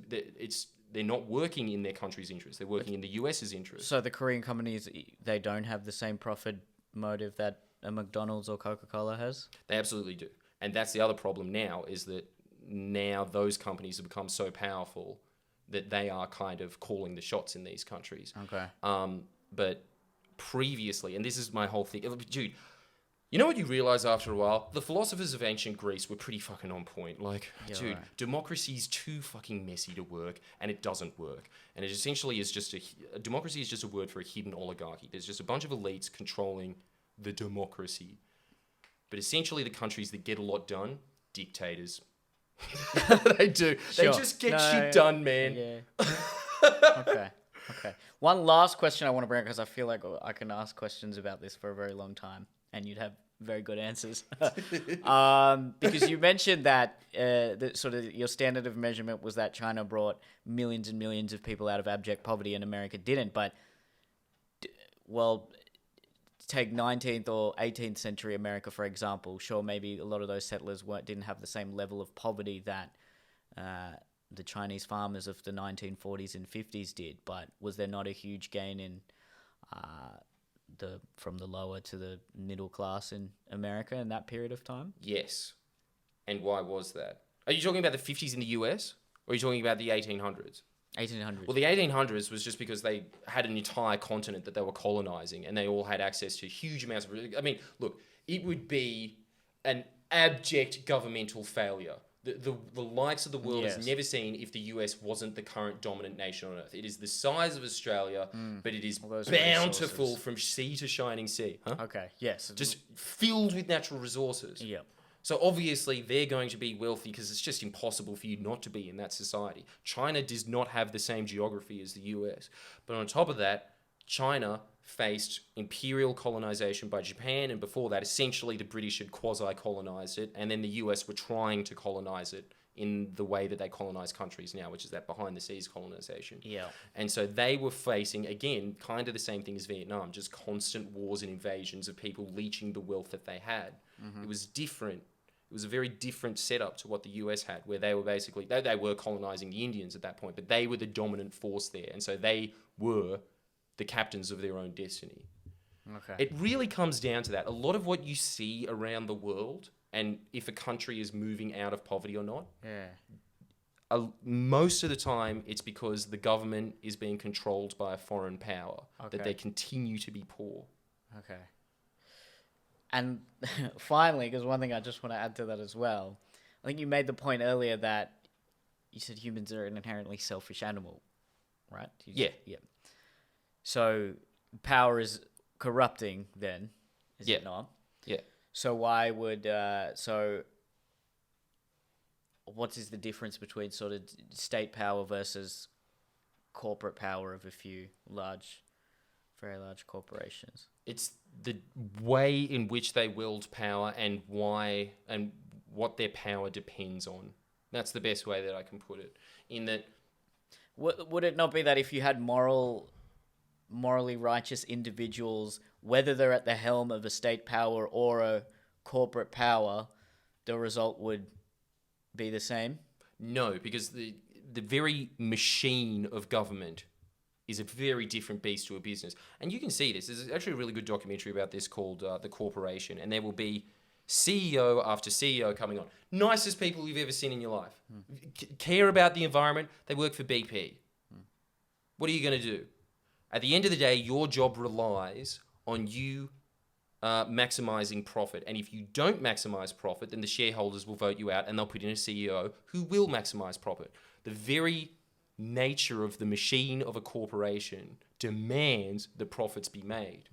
they're not working in their country's interest. They're working in the US's interest. So the Korean companies, they don't have the same profit motive that a McDonald's or Coca-Cola has? They absolutely do. And that's the other problem now, is that now those companies have become so powerful that they are kind of calling the shots in these countries. Okay. But previously, and this is my whole thing, dude, you know what you realize after a while? The philosophers of ancient Greece were pretty fucking on point. Like, dude, democracy is too fucking messy to work, and it doesn't work. And it essentially is just democracy is just a word for a hidden oligarchy. There's just a bunch of elites controlling the democracy. But essentially the countries that get a lot done, dictators. They do. They just get shit done, man. Yeah. Okay. One last question I want to bring up, because I feel like I can ask questions about this for a very long time, and you'd have very good answers. Because you mentioned that sort of your standard of measurement was that China brought millions and millions of people out of abject poverty and America didn't. But, take 19th or 18th century America, for example. Sure, maybe a lot of those settlers didn't have the same level of poverty that the Chinese farmers of the 1940s and 50s did, but was there not a huge gain in from the lower to the middle class in America in that period of time? Yes. And why was that? Are you talking about the 50s in the US, or are you talking about the 1800s? 1800s. Well, the 1800s was just because they had an entire continent that they were colonizing, and they all had access to huge amounts of... I mean, look, it would be an abject governmental failure. The likes of the world has never seen if the US wasn't the current dominant nation on Earth. It is the size of Australia, but it is bountiful resources. From sea to shining sea. Huh? Okay, yes. Just filled with natural resources. Yep. So obviously they're going to be wealthy because it's just impossible for you not to be in that society. China does not have the same geography as the US. But on top of that, China faced imperial colonization by Japan, and before that, essentially the British had quasi-colonized it, and then the US were trying to colonize it in the way that they colonize countries now, which is that behind-the-scenes colonization. Yeah. And so they were facing, again, kind of the same thing as Vietnam, just constant wars and invasions of people leeching the wealth that they had. It was different. It was a very different setup to what the US had, where they were basically, they were colonizing the Indians at that point, but they were the dominant force there. And so they were the captains of their own destiny. Okay. It really comes down to that. A lot of what you see around the world, and if a country is moving out of poverty or not, most of the time, it's because the government is being controlled by a foreign power that they continue to be poor. Okay. And finally, because one thing I just want to add to that as well, I think you made the point earlier that you said humans are an inherently selfish animal, right? Yeah. So power is corrupting then, is it not? Yeah. So why would what is the difference between sort of state power versus corporate power of a few very large corporations? It's the way in which they wield power and why and what their power depends on. That's the best way that I can put it. In that, Would it not be that if you had morally righteous individuals, whether they're at the helm of a state power or a corporate power, the result would be the same? no, because the very machine of government is a very different beast to a business. And you can see this. There's actually a really good documentary about this called The Corporation. And there will be CEO after CEO coming on. Nicest people you've ever seen in your life. Care about the environment. They work for BP. What are you going to do? At the end of the day, your job relies on you maximizing profit. And if you don't maximize profit, then the shareholders will vote you out and they'll put in a CEO who will maximize profit. The very nature of the machine of a corporation demands the profits be made.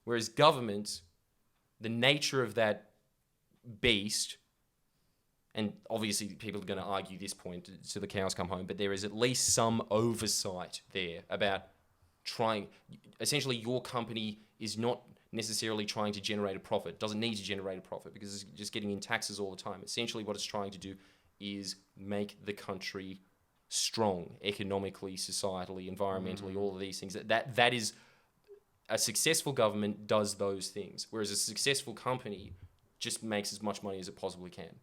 Whereas governments, the nature of that beast, and obviously people are going to argue this point so the cows come home, but there is at least some oversight there about essentially your company is not necessarily trying to generate a profit, doesn't need to generate a profit because it's just getting in taxes all the time. Essentially what it's trying to do is make the country strong economically, societally, environmentally, all of these things. That is, a successful government does those things, whereas a successful company just makes as much money as it possibly can.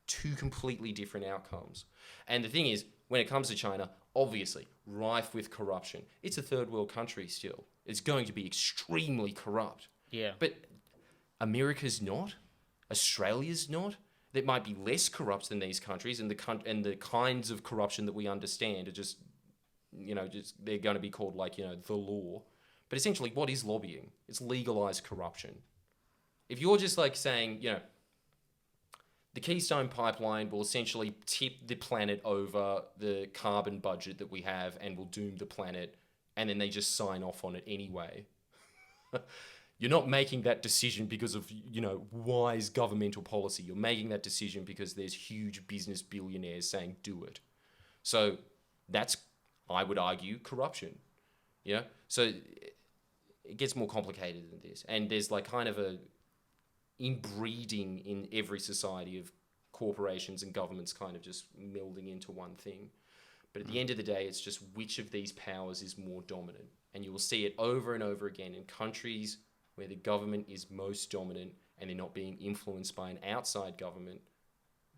Two completely different outcomes. And the thing is, when it comes to China, obviously, rife with corruption. It's a third world country still. It's going to be extremely corrupt. Yeah. But America's not. Australia's not. That might be less corrupt than these countries, and the kinds of corruption that we understand are just they're going to be called the law. But essentially, what is lobbying? It's legalized corruption. If you're just saying, the Keystone Pipeline will essentially tip the planet over the carbon budget that we have and will doom the planet, and then they just sign off on it anyway. You're not making that decision because of, wise governmental policy. You're making that decision because there's huge business billionaires saying, do it. So that's, I would argue, corruption. Yeah. So it gets more complicated than this. And there's kind of a inbreeding in every society of corporations and governments kind of just melding into one thing. But at the end of the day, it's just which of these powers is more dominant. And you will see it over and over again in countries where the government is most dominant and they're not being influenced by an outside government,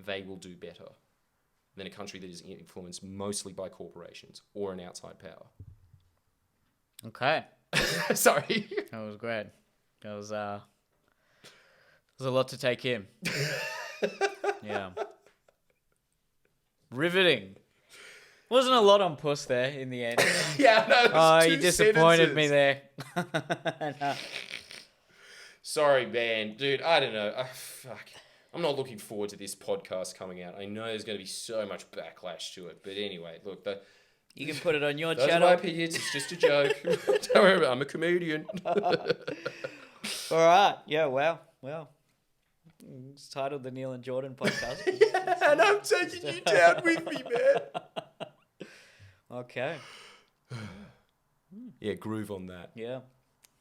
they will do better than a country that is influenced mostly by corporations or an outside power. Okay. Sorry. That was great. That was a lot to take in. Yeah. Riveting. Wasn't a lot on puss there in the end. Yeah, no, that's you disappointed me there. Sorry, man. Dude, I don't know. Fuck. I'm not looking forward to this podcast coming out. I know there's going to be so much backlash to it. But anyway, look, you can put it on your those channel. are my opinions. It's just a joke. Don't worry about it. I'm a comedian. All right. Yeah, well. It's titled the Neel and Jordan podcast. Yeah, and I'm taking you down with me, man. Okay. Yeah, groove on that. Yeah.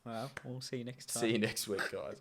Well, we'll see you next time. See you next week, guys.